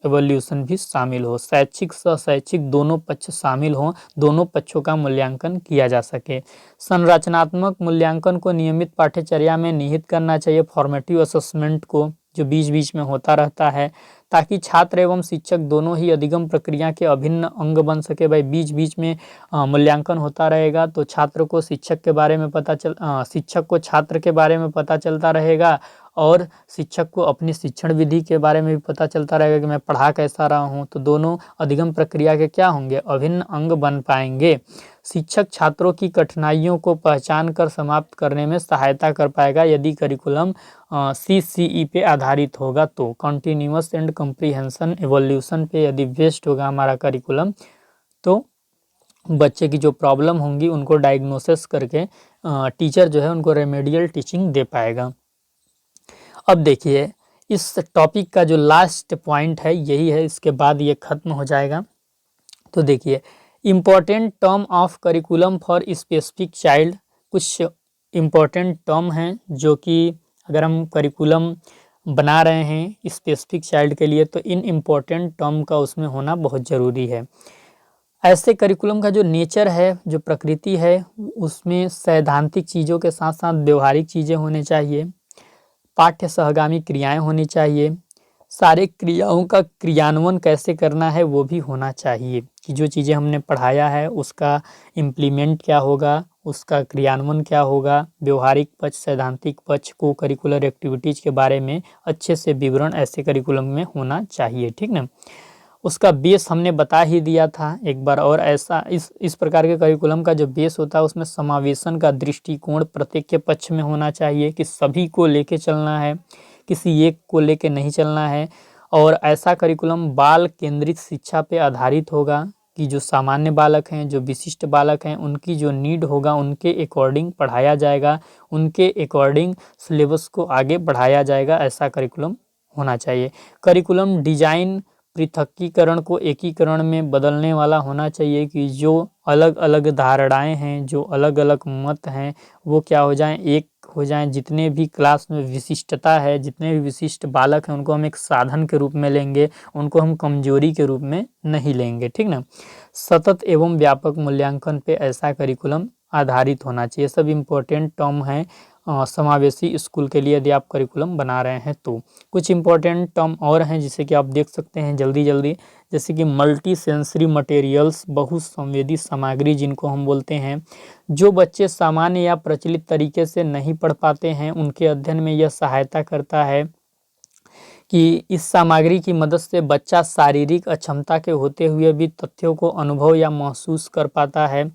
Speaker 1: एवोल्यूशन भी शामिल हो, शैक्षिक शैक्षिक दोनों पक्ष शामिल हों, दोनों पक्षों का मूल्यांकन किया जा सके। संरचनात्मक मूल्यांकन को नियमित पाठ्यचर्या में निहित करना चाहिए, फॉर्मेटिव असेसमेंट को, जो बीच बीच में होता रहता है, ताकि छात्र एवं शिक्षक दोनों ही अधिगम प्रक्रिया के अभिन्न अंग बन सके। भाई बीच बीच में मूल्यांकन होता रहेगा तो छात्र को शिक्षक के बारे में शिक्षक को छात्र के बारे में पता चलता रहेगा, और शिक्षक को अपनी शिक्षण विधि के बारे में भी पता चलता रहेगा कि मैं पढ़ा कैसा रहा हूँ। तो दोनों अधिगम प्रक्रिया के क्या होंगे, अभिन्न अंग बन पाएंगे। शिक्षक छात्रों की कठिनाइयों को पहचान कर समाप्त करने में सहायता कर पाएगा, यदि करिकुलम CCE पे आधारित होगा तो। कंटिन्यूअस एंड कम्प्रीहेंशन एवोल्यूशन पे यदि बेस्ड होगा हमारा करिकुलम, तो बच्चे की जो प्रॉब्लम होंगी उनको डायग्नोसिस करके टीचर जो है उनको रेमेडियल टीचिंग दे पाएगा। अब देखिए, इस टॉपिक का जो लास्ट पॉइंट है यही है, इसके बाद ये खत्म हो जाएगा। तो देखिए, important term of curriculum for specific child. कुछ इम्पॉर्टेंट टर्म हैं जो कि अगर हम करिकुलम बना रहे हैं स्पेसिफिक चाइल्ड के लिए, तो इन इम्पॉर्टेंट टर्म का उसमें होना बहुत ज़रूरी है। ऐसे करिकुलम का जो नेचर है, जो प्रकृति है, उसमें सैद्धांतिक चीज़ों के साथ साथ व्यवहारिक चीज़ें होनी चाहिए। पाठ्य सहगामी क्रियाएं होनी चाहिए। सारे क्रियाओं का क्रियान्वयन कैसे करना है वो भी होना चाहिए, कि जो चीज़ें हमने पढ़ाया है उसका इम्प्लीमेंट क्या होगा, उसका क्रियान्वयन क्या होगा। व्यवहारिक पक्ष, सैद्धांतिक पक्ष, को करिकुलर एक्टिविटीज़ के बारे में अच्छे से विवरण ऐसे करिकुलम में होना चाहिए, ठीक ना। उसका बेस हमने बता ही दिया था एक बार, और ऐसा इस प्रकार के करिकुलम का जो बेस होता है उसमें समावेशन का दृष्टिकोण प्रत्येक के पक्ष में होना चाहिए, कि सभी को लेके चलना है, किसी एक को लेके नहीं चलना है। और ऐसा करिकुलम बाल केंद्रित शिक्षा पे आधारित होगा, कि जो सामान्य बालक हैं, जो विशिष्ट बालक हैं, उनकी जो नीड होगा उनके अकॉर्डिंग पढ़ाया जाएगा, उनके अकॉर्डिंग सिलेबस को आगे बढ़ाया जाएगा। ऐसा करिकुलम होना चाहिए। करिकुलम डिजाइन पृथकीकरण को एकीकरण में बदलने वाला होना चाहिए, कि जो अलग अलग धारणाएं हैं, जो अलग अलग मत हैं, वो क्या हो जाएं, एक हो जाएं। जितने भी क्लास में विशिष्टता है, जितने भी विशिष्ट बालक हैं, उनको हम एक साधन के रूप में लेंगे, उनको हम कमजोरी के रूप में नहीं लेंगे, ठीक ना। सतत एवं व्यापक मूल्यांकन पे ऐसा करिकुलम आधारित होना चाहिए। सब इम्पोर्टेंट टर्म हैं समावेशी स्कूल के लिए यदि आप करिकुलम बना रहे हैं तो। कुछ इम्पोर्टेंट टर्म और हैं जिसे कि आप देख सकते हैं जल्दी जल्दी, जैसे कि मल्टी सेंसरी मटेरियल्स, बहुसंवेदी सामग्री जिनको हम बोलते हैं। जो बच्चे सामान्य या प्रचलित तरीके से नहीं पढ़ पाते हैं उनके अध्ययन में यह सहायता करता है कि इस सामग्री की मदद से बच्चा शारीरिक अक्षमता के होते हुए भी तथ्यों को अनुभव या महसूस कर पाता है।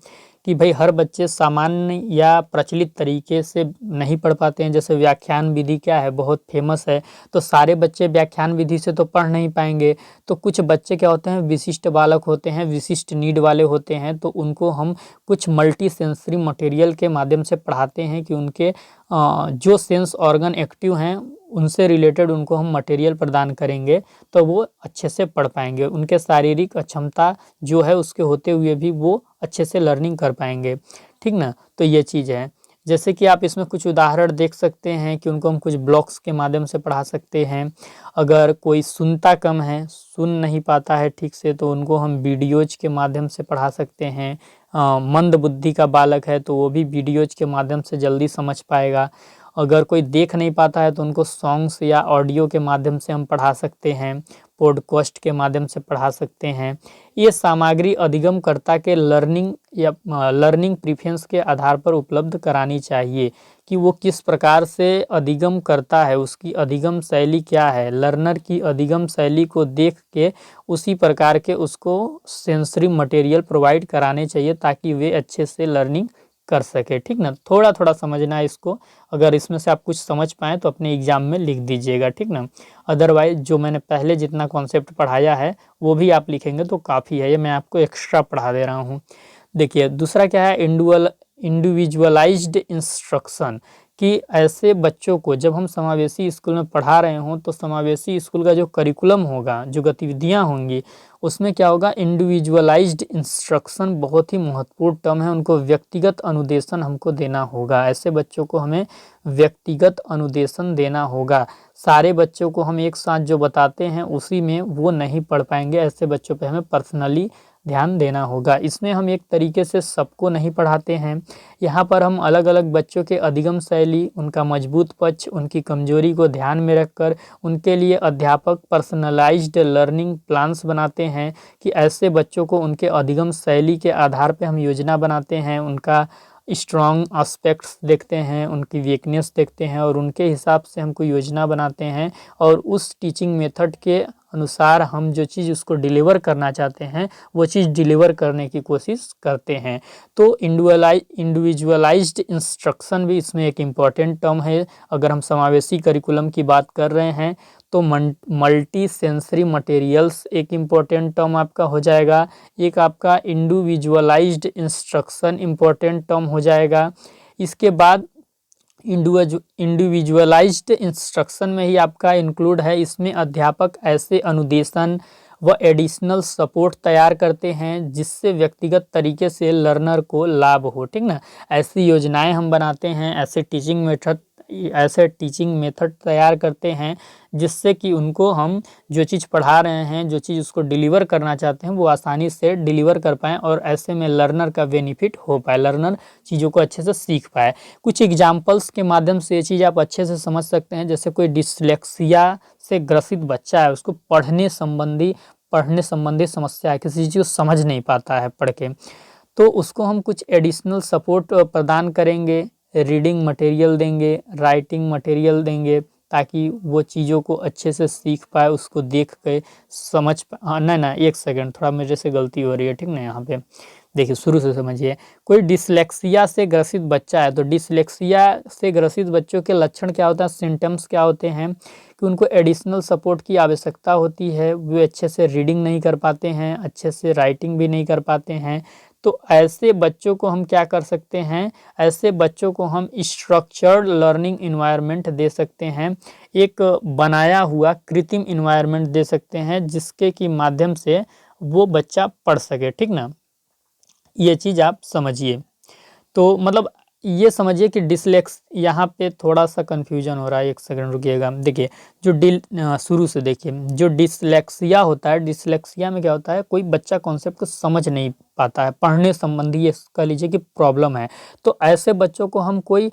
Speaker 1: कि भाई हर बच्चे सामान्य या प्रचलित तरीके से नहीं पढ़ पाते हैं। जैसे व्याख्यान विधि क्या है, बहुत फेमस है, तो सारे बच्चे व्याख्यान विधि से तो पढ़ नहीं पाएंगे। तो कुछ बच्चे क्या होते हैं, विशिष्ट बालक होते हैं, विशिष्ट नीड वाले होते हैं, तो उनको हम कुछ मल्टी सेंसरी मटेरियल के माध्यम से पढ़ाते हैं कि उनके जो सेंस ऑर्गन एक्टिव हैं उनसे रिलेटेड उनको हम मटेरियल प्रदान करेंगे तो वो अच्छे से पढ़ पाएंगे। उनके शारीरिक अक्षमता जो है उसके होते हुए भी वो अच्छे से लर्निंग कर पाएंगे, ठीक ना। तो ये चीज़ है। जैसे कि आप इसमें कुछ उदाहरण देख सकते हैं कि उनको हम कुछ ब्लॉक्स के माध्यम से पढ़ा सकते हैं। अगर कोई सुनता कम है, सुन नहीं पाता है ठीक से, तो उनको हम वीडियोज के माध्यम से पढ़ा सकते हैं। मंद बुद्धि का बालक है तो वो भी वीडियोज के माध्यम से जल्दी समझ पाएगा। अगर कोई देख नहीं पाता है तो उनको सॉन्ग्स या ऑडियो के माध्यम से हम पढ़ा सकते हैं, पॉडकास्ट के माध्यम से पढ़ा सकते हैं। ये सामग्री अधिगमकर्ता के लर्निंग या लर्निंग प्रेफरेंस के आधार पर उपलब्ध करानी चाहिए कि वो किस प्रकार से अधिगम करता है, उसकी अधिगम शैली क्या है। लर्नर की अधिगम शैली को देख के उसी प्रकार के उसको सेंसरी मटेरियल प्रोवाइड कराने चाहिए ताकि वे अच्छे से लर्निंग कर सके, ठीक ना। थोड़ा थोड़ा समझना है इसको, अगर इसमें से आप कुछ समझ पाएँ तो अपने एग्जाम में लिख दीजिएगा, ठीक ना। अदरवाइज जो मैंने पहले जितना कॉन्सेप्ट पढ़ाया है वो भी आप लिखेंगे तो काफ़ी है, ये मैं आपको एक्स्ट्रा पढ़ा दे रहा हूँ। देखिए दूसरा क्या है, इंडिविजुअलाइज्ड इंस्ट्रक्शन, कि ऐसे बच्चों को जब हम समावेशी स्कूल में पढ़ा रहे हों तो समावेशी स्कूल का जो करिकुलम होगा, जो गतिविधियां होंगी, उसमें क्या होगा, इंडिविजुअलाइज्ड इंस्ट्रक्शन बहुत ही महत्वपूर्ण टर्म है। उनको व्यक्तिगत अनुदेशन हमको देना होगा। ऐसे बच्चों को हमें व्यक्तिगत अनुदेशन देना होगा। सारे बच्चों को हम एक साथ जो बताते हैं उसी में वो नहीं पढ़ पाएंगे, ऐसे बच्चों पे हमें पर्सनली ध्यान देना होगा। इसमें हम एक तरीके से सबको नहीं पढ़ाते हैं, यहाँ पर हम अलग अलग बच्चों के अधिगम शैली, उनका मजबूत पक्ष, उनकी कमजोरी को ध्यान में रखकर उनके लिए अध्यापक पर्सनलाइज्ड लर्निंग प्लान्स बनाते हैं कि ऐसे बच्चों को उनके अधिगम शैली के आधार पर हम योजना बनाते हैं, उनका स्ट्रॉन्ग एस्पेक्ट्स देखते हैं, उनकी वीकनेस देखते हैं और उनके हिसाब से हमको योजना बनाते हैं और उस टीचिंग मेथड के अनुसार हम जो चीज़ उसको डिलीवर करना चाहते हैं वो चीज़ डिलीवर करने की कोशिश करते हैं। तो इंडिविजुअलाइज्ड इंस्ट्रक्शन भी इसमें एक इम्पॉर्टेंट टर्म है। अगर हम समावेशी करिकुलम की बात कर रहे हैं तो मल्टी सेंसरी मटेरियल्स एक इम्पॉर्टेंट टर्म आपका हो जाएगा। एक आपका इंडिविजुअलाइज्ड इंस्ट्रक्शन इम्पॉर्टेंट टर्म हो जाएगा। इसके बाद इंडिविजुअलाइज्ड इंस्ट्रक्शन में ही आपका इंक्लूड है, इसमें अध्यापक ऐसे अनुदेशन व एडिशनल सपोर्ट तैयार करते हैं जिससे व्यक्तिगत तरीके से लर्नर को लाभ हो, ठीक ना। ऐसी योजनाएं हम बनाते हैं, ऐसे टीचिंग मेथड तैयार करते हैं जिससे कि उनको हम जो चीज़ पढ़ा रहे हैं, जो चीज़ उसको डिलीवर करना चाहते हैं वो आसानी से डिलीवर कर पाएँ और ऐसे में लर्नर का बेनिफिट हो पाए, लर्नर चीज़ों को अच्छे से सीख पाए। कुछ एग्जाम्पल्स के माध्यम से ये चीज़ आप अच्छे से समझ सकते हैं। जैसे कोई डिसलेक्सिया से ग्रसित बच्चा है, उसको पढ़ने संबंधी समस्या है, किसी चीज़ को समझ नहीं पाता है पढ़ के, तो उसको हम कुछ एडिशनल सपोर्ट प्रदान करेंगे, रीडिंग मटेरियल देंगे, राइटिंग मटेरियल देंगे ताकि वो चीज़ों को अच्छे से सीख पाए, उसको देख के समझ पाए। हाँ ना एक सेकंड, थोड़ा मेरे से गलती हो रही है, ठीक ना। यहाँ पे देखिए शुरू से समझिए। कोई डिसलेक्सिया से ग्रसित बच्चा है तो डिसलेक्सिया से ग्रसित बच्चों के लक्षण क्या होता है, सिम्टम्स क्या होते हैं कि उनको एडिशनल सपोर्ट की आवश्यकता होती है। वे अच्छे से रीडिंग नहीं कर पाते हैं, अच्छे से राइटिंग भी नहीं कर पाते हैं। तो ऐसे बच्चों को हम क्या कर सकते हैं, ऐसे बच्चों को हम स्ट्रक्चर्ड लर्निंग इन्वायरमेंट दे सकते हैं, एक बनाया हुआ कृत्रिम इन्वायरमेंट दे सकते हैं जिसके की माध्यम से वो बच्चा पढ़ सके, ठीक ना। ये चीज़ आप समझिए। तो मतलब ये समझिए कि डिसलेक्स, यहाँ पे थोड़ा सा कन्फ्यूजन हो रहा है, एक सेकंड रुकिएगा। देखिए जो शुरू से देखिए, जो डिसलेक्सिया होता है, डिसलेक्सिया में क्या होता है, कोई बच्चा कॉन्सेप्ट को समझ नहीं पाता है, पढ़ने संबंधी ये कह लीजिए कि प्रॉब्लम है। तो ऐसे बच्चों को हम कोई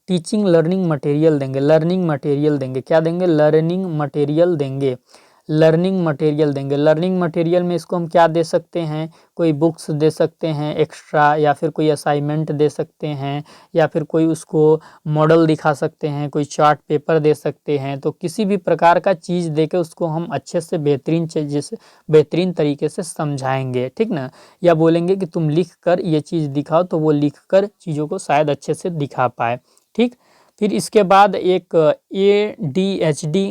Speaker 1: टीचिंग लर्निंग मटेरियल देंगे, लर्निंग मटेरियल देंगे, क्या देंगे, लर्निंग मटेरियल देंगे, लर्निंग मटेरियल देंगे। लर्निंग मटेरियल में इसको हम क्या दे सकते हैं, कोई बुक्स दे सकते हैं एक्स्ट्रा, या फिर कोई असाइनमेंट दे सकते हैं, या फिर कोई उसको मॉडल दिखा सकते हैं, कोई चार्ट पेपर दे सकते हैं। तो किसी भी प्रकार का चीज़ देके उसको हम अच्छे से बेहतरीन तरीके से समझाएंगे, ठीक ना। या बोलेंगे कि तुम लिख कर ये चीज़ दिखाओ, तो वो लिख कर चीज़ों को शायद अच्छे से दिखा पाए, ठीक। फिर इसके बाद एक ADHD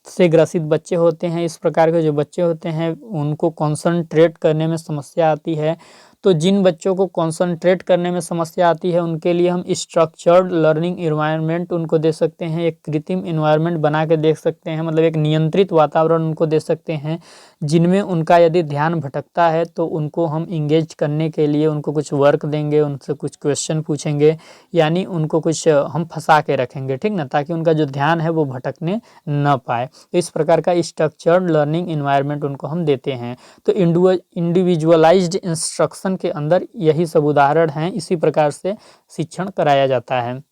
Speaker 1: से ग्रसित बच्चे होते हैं। इस प्रकार के जो बच्चे होते हैं उनको कंसंट्रेट करने में समस्या आती है। तो जिन बच्चों को कंसंट्रेट करने में समस्या आती है उनके लिए हम स्ट्रक्चर्ड लर्निंग एनवायरनमेंट उनको दे सकते हैं, एक कृत्रिम एनवायरनमेंट बना के देख सकते हैं, मतलब एक नियंत्रित वातावरण उनको दे सकते हैं, जिनमें उनका यदि ध्यान भटकता है तो उनको हम इंगेज करने के लिए उनको कुछ वर्क देंगे, उनसे कुछ क्वेश्चन पूछेंगे, यानी उनको कुछ हम फंसा के रखेंगे, ठीक ना, ताकि उनका जो ध्यान है वो भटकने न पाए। तो इस प्रकार का स्ट्रक्चर्ड लर्निंग एनवायरनमेंट उनको हम देते हैं। तो इंडिविजुअलाइज्ड इंस्ट्रक्शन के अंदर यही सब उदाहरण हैं, इसी प्रकार से शिक्षण कराया जाता है।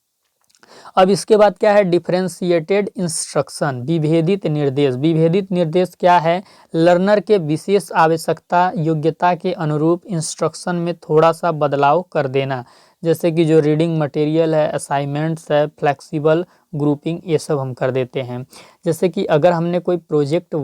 Speaker 1: अब इसके बाद क्या है, डिफरेंशिएटेड इंस्ट्रक्शन, विभेदित निर्देश। विभेदित निर्देश क्या है, लर्नर के विशेष आवश्यकता योग्यता के अनुरूप इंस्ट्रक्शन में थोड़ा सा बदलाव कर देना, जैसे कि जो रीडिंग मटेरियल है, असाइनमेंट्स है, फ्लेक्सिबल ग्रुपिंग, ये सब हम कर देते हैं। जैसे कि अगर हमने कोई प्रोजेक्ट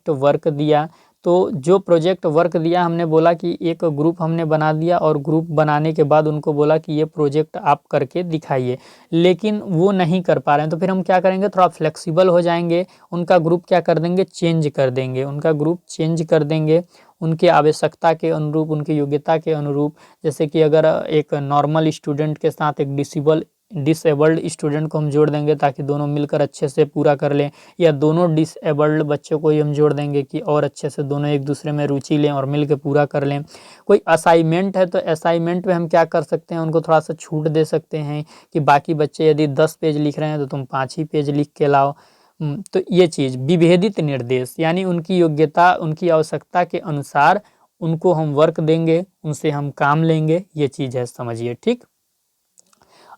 Speaker 1: वर्क दिया, तो जो प्रोजेक्ट वर्क दिया हमने बोला कि एक ग्रुप हमने बना दिया, और ग्रुप बनाने के बाद उनको बोला कि ये प्रोजेक्ट आप करके दिखाइए, लेकिन वो नहीं कर पा रहे हैं। तो फिर हम क्या करेंगे, थोड़ा फ्लेक्सिबल हो जाएंगे, उनका ग्रुप क्या कर देंगे, चेंज कर देंगे, उनका ग्रुप चेंज कर देंगे उनके आवश्यकता के अनुरूप, उनकी योग्यता के अनुरूप। जैसे कि अगर एक नॉर्मल स्टूडेंट के साथ एक डिसेबल्ड स्टूडेंट को हम जोड़ देंगे ताकि दोनों मिलकर अच्छे से पूरा कर लें, या दोनों डिसेबल्ड बच्चों को ही हम जोड़ देंगे कि और अच्छे से दोनों एक दूसरे में रुचि लें और मिलकर पूरा कर लें। कोई असाइनमेंट है तो असाइनमेंट में हम क्या कर सकते हैं, उनको थोड़ा सा छूट दे सकते हैं कि बाकी बच्चे यदि 10 पेज लिख रहे हैं तो तुम 5 ही पेज लिख के लाओ। तो ये चीज़ विभेदित निर्देश, यानी उनकी योग्यता, उनकी आवश्यकता के अनुसार उनको हम वर्क देंगे, उनसे हम काम लेंगे, ये चीज़ है, समझिए, ठीक।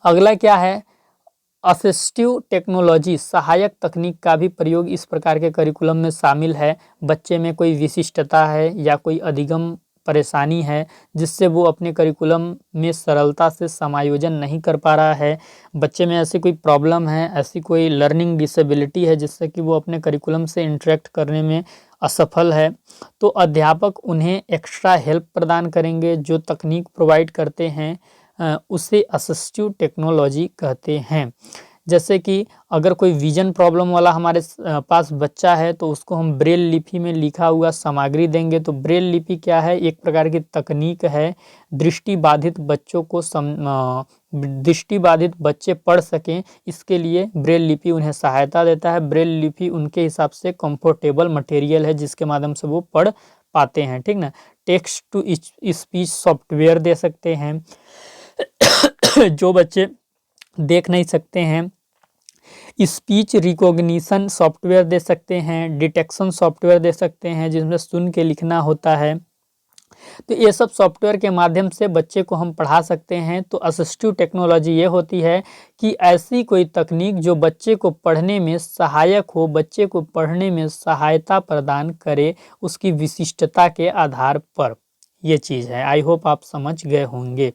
Speaker 1: अगला क्या है, असिस्टिव टेक्नोलॉजी, सहायक तकनीक का भी प्रयोग इस प्रकार के करिकुलम में शामिल है। बच्चे में कोई विशिष्टता है या कोई अधिगम परेशानी है जिससे वो अपने करिकुलम में सरलता से समायोजन नहीं कर पा रहा है, बच्चे में ऐसी कोई प्रॉब्लम है, ऐसी कोई लर्निंग डिसेबिलिटी है जिससे कि वो अपने करिकुलम से इंटरेक्ट करने में असफल है, तो अध्यापक उन्हें एक्स्ट्रा हेल्प प्रदान करेंगे। जो तकनीक प्रोवाइड करते हैं उसे असिस्टिव टेक्नोलॉजी कहते हैं। जैसे कि अगर कोई विजन प्रॉब्लम वाला हमारे पास बच्चा है तो उसको हम ब्रेल लिपि में लिखा हुआ सामग्री देंगे। तो ब्रेल लिपि क्या है, एक प्रकार की तकनीक है, दृष्टिबाधित बच्चों को दृष्टिबाधित बच्चे पढ़ सकें, इसके लिए ब्रेल लिपि उन्हें सहायता देता है। ब्रेल लिपि उनके हिसाब से कंफर्टेबल मटेरियल है जिसके माध्यम से वो पढ़ पाते हैं, ठीक ना। टेक्स्ट टू स्पीच सॉफ्टवेयर दे सकते हैं। जो बच्चे देख नहीं सकते हैं, स्पीच रिकॉग्निशन सॉफ्टवेयर दे सकते हैं, डिटेक्शन सॉफ्टवेयर दे सकते हैं जिसमें सुन के लिखना होता है। तो ये सब सॉफ्टवेयर के माध्यम से बच्चे को हम पढ़ा सकते हैं। तो असिस्टिव टेक्नोलॉजी ये होती है कि ऐसी कोई तकनीक जो बच्चे को पढ़ने में सहायक हो, बच्चे को पढ़ने में सहायता प्रदान करे उसकी विशिष्टता के आधार पर, ये चीज़ है। आई होप आप समझ गए होंगे।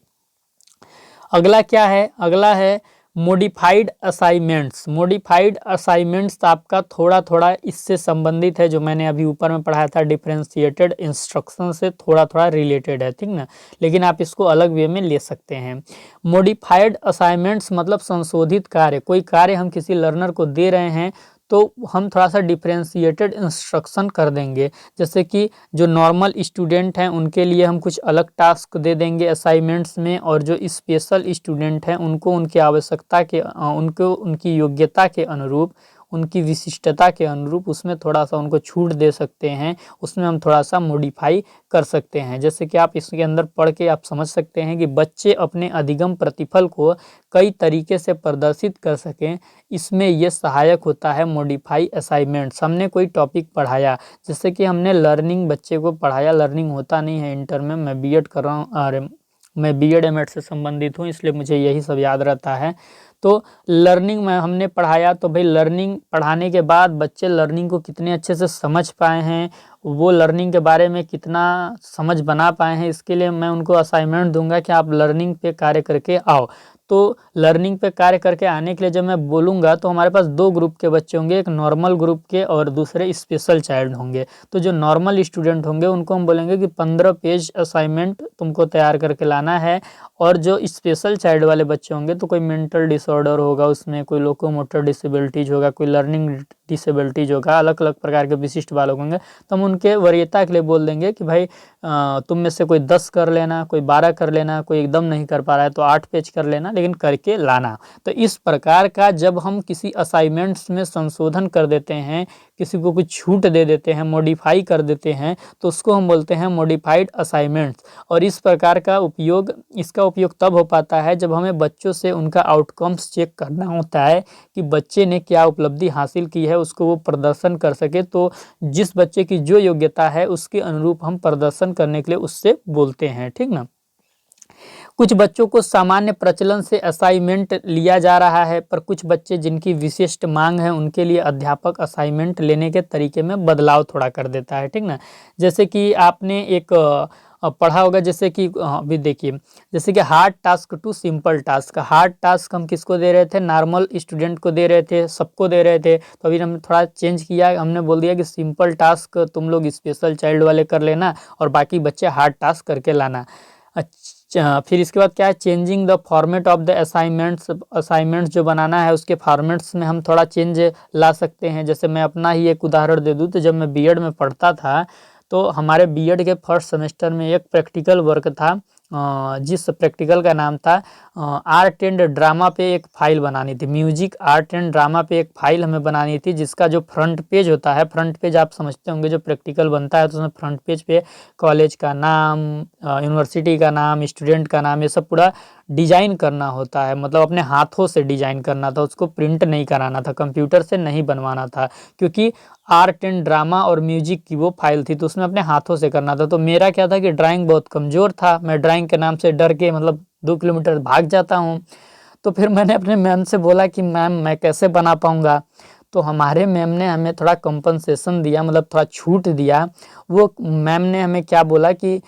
Speaker 1: अगला क्या है, अगला है मॉडिफाइड असाइनमेंट्स। मॉडिफाइड असाइनमेंट्स आपका थोड़ा थोड़ा इससे संबंधित है, जो मैंने अभी ऊपर में पढ़ाया था डिफरेंशिएटेड इंस्ट्रक्शन से थोड़ा थोड़ा रिलेटेड है, ठीक ना, लेकिन आप इसको अलग वे में ले सकते हैं। मॉडिफाइड असाइनमेंट्स मतलब संशोधित कार्य, कोई कार्य हम किसी लर्नर को दे रहे हैं तो हम थोड़ा सा डिफरेंशिएटेड इंस्ट्रक्शन कर देंगे। जैसे कि जो नॉर्मल स्टूडेंट हैं उनके लिए हम कुछ अलग टास्क दे देंगे असाइनमेंट्स में, और जो स्पेशल स्टूडेंट हैं उनको उनकी आवश्यकता के उनको उनकी योग्यता के अनुरूप उनकी विशिष्टता के अनुरूप उसमें थोड़ा सा उनको छूट दे सकते हैं, उसमें हम थोड़ा सा मॉडिफाई कर सकते हैं। जैसे कि आप इसके अंदर पढ़ के आप समझ सकते हैं कि बच्चे अपने अधिगम प्रतिफल को कई तरीके से प्रदर्शित कर सकें, इसमें ये सहायक होता है मॉडिफाई असाइनमेंट्स। हमने कोई टॉपिक पढ़ाया, जैसे कि हमने लर्निंग बच्चे को पढ़ाया, लर्निंग होता नहीं है इंटर में, मैं बीएड कर रहा हूँ, अरे मैं बीएड एमएड से संबंधित हूँ, इसलिए मुझे यही सब याद रहता है। तो लर्निंग में हमने पढ़ाया, तो भाई लर्निंग पढ़ाने के बाद बच्चे लर्निंग को कितने अच्छे से समझ पाए हैं, वो लर्निंग के बारे में कितना समझ बना पाए हैं, इसके लिए मैं उनको असाइनमेंट दूंगा कि आप लर्निंग पे कार्य करके आओ। तो लर्निंग पे कार्य करके आने के लिए जब मैं बोलूँगा तो हमारे पास दो ग्रुप के बच्चे होंगे, एक नॉर्मल ग्रुप के और दूसरे स्पेशल चाइल्ड होंगे। तो जो नॉर्मल स्टूडेंट होंगे उनको हम बोलेंगे कि 15 पेज असाइनमेंट तुमको तैयार करके लाना है, और जो स्पेशल चाइल्ड वाले बच्चे होंगे तो कोई मेंटल डिसऑर्डर होगा, उसमें कोई लोकोमोटर डिसेबिलिटीज होगा, कोई लर्निंग डिसेबिलिटीज होगा, अलग अलग प्रकार के विशिष्ट बालक होंगे, तो हम उनके वरीयता के लिए बोल देंगे कि भाई तुम में से कोई 10 कर लेना, कोई 12 कर लेना, कोई एकदम नहीं कर पा रहा है तो 8 पेज कर लेना, लेकिन करके लाना। तो इस प्रकार का जब हम किसी असाइनमेंट्स में संशोधन कर देते हैं, किसी को कुछ छूट दे देते हैं, मॉडिफाई कर देते हैं, तो उसको हम बोलते हैं मॉडिफाइड असाइनमेंट्स। और इस प्रकार का उपयोग, इसका उपयोग तब हो पाता है जब हमें बच्चों से उनका आउटकम्स चेक करना होता है कि बच्चे ने क्या उपलब्धि हासिल की है, उसको वो प्रदर्शन कर सके। तो जिस बच्चे की जो योग्यता है उसके अनुरूप हम प्रदर्शन करने के लिए उससे बोलते हैं, ठीक ना। कुछ बच्चों को सामान्य प्रचलन से असाइनमेंट लिया जा रहा है, पर कुछ बच्चे जिनकी विशिष्ट मांग है उनके लिए अध्यापक असाइनमेंट लेने के तरीके में बदलाव थोड़ा कर देता है, ठीक ना। जैसे कि आपने एक पढ़ा होगा, जैसे कि अभी देखिए, जैसे कि hard task to simple task. Hard task हम किसको दे रहे थे, नॉर्मल स्टूडेंट को दे रहे थे, सबको दे रहे थे। तो अभी हमने थोड़ा चेंज किया, हमने बोल दिया कि सिंपल टास्क तुम लोग स्पेशल चाइल्ड वाले कर लेना और बाकी बच्चे हार्ड टास्क करके लाना। अच्छा, फिर इसके बाद क्या है, changing the format of the assignments. Assignments जो बनाना है उसके फॉर्मेट्स में हम थोड़ा चेंज ला सकते हैं। जैसे मैं अपना ही एक उदाहरण दे दूँ, तो जब मैं बीएड में पढ़ता था तो हमारे बीएड के फर्स्ट सेमेस्टर में एक प्रैक्टिकल वर्क था, जिस प्रैक्टिकल का नाम था आर्ट एंड ड्रामा पे एक फाइल बनानी थी। म्यूजिक आर्ट एंड ड्रामा पे एक फाइल हमें बनानी थी, जिसका जो फ्रंट पेज होता है, फ्रंट पेज आप समझते होंगे, जो प्रैक्टिकल बनता है तो उसमें फ्रंट पेज पे कॉलेज का नाम, यूनिवर्सिटी का नाम, स्टूडेंट का नाम, ये सब पूरा डिजाइन करना होता है। मतलब अपने हाथों से डिजाइन करना था, उसको प्रिंट नहीं कराना था, कंप्यूटर से नहीं बनवाना था, क्योंकि आर्ट एंड ड्रामा और म्यूजिक की वो फाइल थी, तो उसमें अपने हाथों से करना था। तो मेरा क्या था कि ड्राइंग बहुत कमज़ोर था, मैं ड्राइंग के नाम से डर के मतलब 2 किलोमीटर भाग जाता हूँ। तो फिर मैंने अपने मैम से बोला कि मैम मैं कैसे बना पाऊँगा। तो हमारे मैम ने हमें थोड़ा कंपनसेशन दिया, मतलब थोड़ा छूट दिया। वो मैम ने हमें क्या बोला कि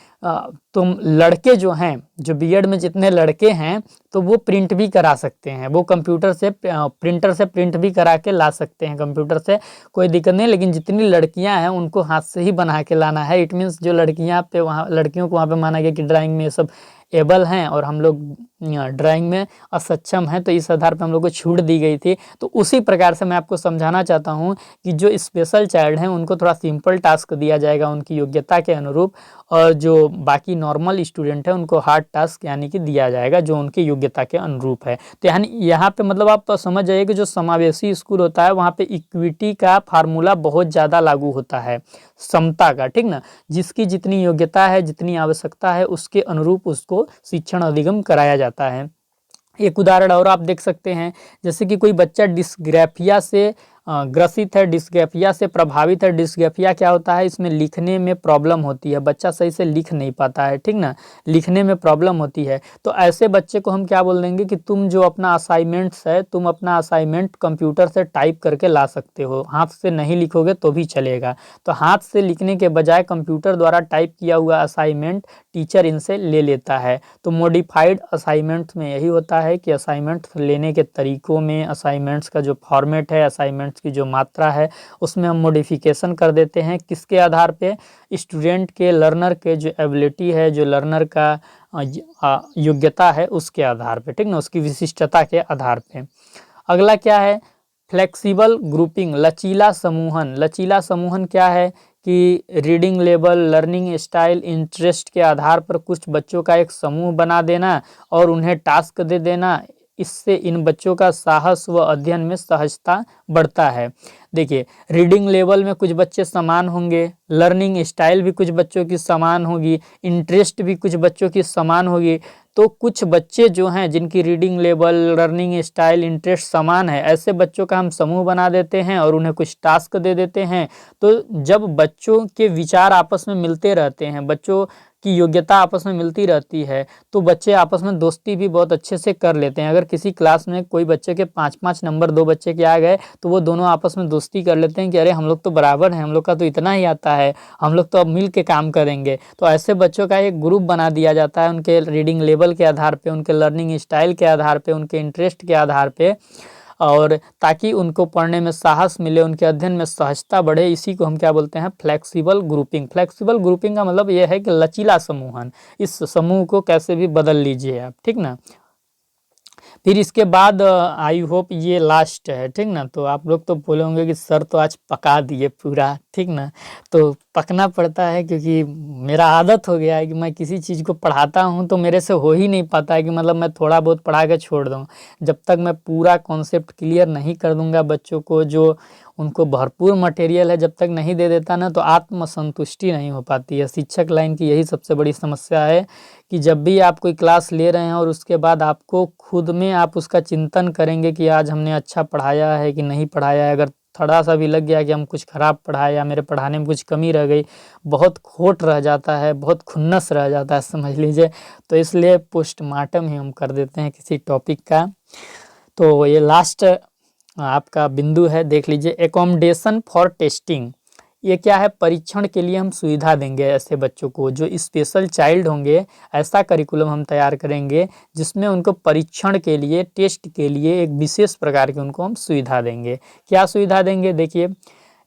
Speaker 1: तुम लड़के जो हैं, जो बीएड में जितने लड़के हैं, तो वो प्रिंट भी करा सकते हैं, वो कंप्यूटर से प्रिंटर से प्रिंट भी करा के ला सकते हैं कंप्यूटर से, कोई दिक्कत नहीं। लेकिन जितनी लड़कियां हैं उनको हाथ से ही बना के लाना है। इट मीन्स जो लड़कियां पे वहाँ, लड़कियों को वहाँ पे माना गया कि ड्राइंग में ये सब एबल हैं और हम लोग ड्राइंग में असक्षम हैं, तो इस आधार पर हम लोग को छूट दी गई थी। तो उसी प्रकार से मैं आपको समझाना चाहता हूँ कि जो स्पेशल चाइल्ड हैं उनको थोड़ा सिंपल टास्क दिया जाएगा उनकी योग्यता के अनुरूप, और जो बाकी नॉर्मल स्टूडेंट है उनको हार्ड टास्क यानी कि दिया जाएगा जो उनकी योग्यता के अनुरूप है। तो यानी यहाँ पे मतलब आप समझ जाइए कि जो समावेशी स्कूल होता है वहाँ पे इक्विटी का फार्मूला बहुत ज़्यादा लागू होता है, समता का, ठीक ना। जिसकी जितनी योग्यता है, जितनी आवश्यकता है, उसके अनुरूप उसको शिक्षण अधिगम कराया जाता है। एक उदाहरण और आप देख सकते हैं, जैसे कि कोई बच्चा डिस्ग्राफिया से ग्रसित है, डिस्ग्राफिया से प्रभावित है। डिस्ग्राफिया क्या होता है, इसमें लिखने में प्रॉब्लम होती है, बच्चा सही से लिख नहीं पाता है, ठीक ना, लिखने में प्रॉब्लम होती है। तो ऐसे बच्चे को हम क्या बोल देंगे कि तुम जो अपना असाइनमेंट्स है, तुम अपना असाइनमेंट कंप्यूटर से टाइप करके ला सकते हो, हाथ से नहीं लिखोगे तो भी चलेगा। तो हाथ से लिखने के बजाय कंप्यूटर द्वारा टाइप किया हुआ असाइनमेंट टीचर इनसे ले लेता है। तो मॉडिफाइड असाइनमेंट्स में यही होता है कि असाइनमेंट्स लेने के तरीकों में, असाइनमेंट्स का जो फॉर्मेट है, असाइनमेंट्स की जो मात्रा है, उसमें हम मॉडिफिकेशन कर देते हैं। किसके आधार पे, स्टूडेंट के, लर्नर के जो एबिलिटी है, जो लर्नर का योग्यता है उसके आधार पे, ठीक ना, उसकी विशिष्टता के आधार पे। अगला क्या है, फ्लेक्सिबल ग्रुपिंग, लचीला समूहन। लचीला समूहन क्या है कि reading level, learning style, interest के आधार पर कुछ बच्चों का एक समूह बना देना और उन्हें टास्क दे देना। इससे इन बच्चों का साहस व अध्ययन में सहजता बढ़ता है। देखिए, रीडिंग लेवल में कुछ बच्चे समान होंगे, लर्निंग स्टाइल भी कुछ बच्चों की समान होगी, इंटरेस्ट भी कुछ बच्चों की समान होगी। तो कुछ बच्चे जो हैं जिनकी reading level, learning style, interest समान है, ऐसे बच्चों का हम समूह बना देते हैं और उन्हें कुछ टास्क दे देते हैं। तो जब बच्चों के विचार आपस में मिलते रहते हैं, बच्चों की योग्यता आपस में मिलती रहती है, तो बच्चे आपस में दोस्ती भी बहुत अच्छे से कर लेते हैं। अगर किसी क्लास में कोई बच्चे के 5-5 नंबर दो बच्चे के आ गए, तो वो दोनों आपस में दोस्ती कर लेते हैं कि अरे हम लोग तो बराबर हैं, हम लोग का तो इतना ही आता है, हम लोग तो अब मिल के काम करेंगे। तो ऐसे बच्चों का एक ग्रुप बना दिया जाता है उनके रीडिंग लेवल के आधार पे, उनके लर्निंग स्टाइल के आधार पे, उनके इंटरेस्ट के आधार पे, और ताकि उनको पढ़ने में साहस मिले, उनके अध्ययन में सहजता बढ़े। इसी को हम क्या बोलते हैं? Flexible grouping. फ्लेक्सिबल ग्रुपिंग का मतलब ये है कि लचीला समूहन। इस समूह को कैसे भी बदल लीजिए आप, ठीक ना। फिर इसके बाद आई होप ये लास्ट है, ठीक ना। तो आप लोग तो बोले होंगे कि सर तो आज पका दिए पूरा, ठीक ना। तो पकना पड़ता है क्योंकि मेरा आदत हो गया है कि मैं किसी चीज़ को पढ़ाता हूँ तो मेरे से हो ही नहीं पाता है कि मतलब मैं थोड़ा बहुत पढ़ा के छोड़ दूँ। जब तक मैं पूरा कॉन्सेप्ट क्लियर नहीं कर दूंगा बच्चों को, जो उनको भरपूर मटेरियल है, जब तक नहीं दे देता ना, तो आत्मसंतुष्टि नहीं हो पाती है। शिक्षक लाइन की यही सबसे बड़ी समस्या है कि जब भी आप कोई क्लास ले रहे हैं और उसके बाद आपको खुद में आप उसका चिंतन करेंगे कि आज हमने अच्छा पढ़ाया है कि नहीं पढ़ाया है। अगर थोड़ा सा भी लग गया कि हम कुछ ख़राब पढ़ाए या मेरे पढ़ाने में कुछ कमी रह गई, बहुत खोट रह जाता है, बहुत खुन्नस रह जाता है, समझ लीजिए। तो इसलिए पोस्टमार्टम ही हम कर देते हैं किसी टॉपिक का। तो ये लास्ट आपका बिंदु है, देख लीजिए। एकोमोडेशन फॉर टेस्टिंग, ये क्या है? परीक्षण के लिए हम सुविधा देंगे ऐसे बच्चों को जो स्पेशल चाइल्ड होंगे। ऐसा करिकुलम हम तैयार करेंगे जिसमें उनको परीक्षण के लिए, टेस्ट के लिए एक विशेष प्रकार की उनको हम सुविधा देंगे। क्या सुविधा देंगे? देखिए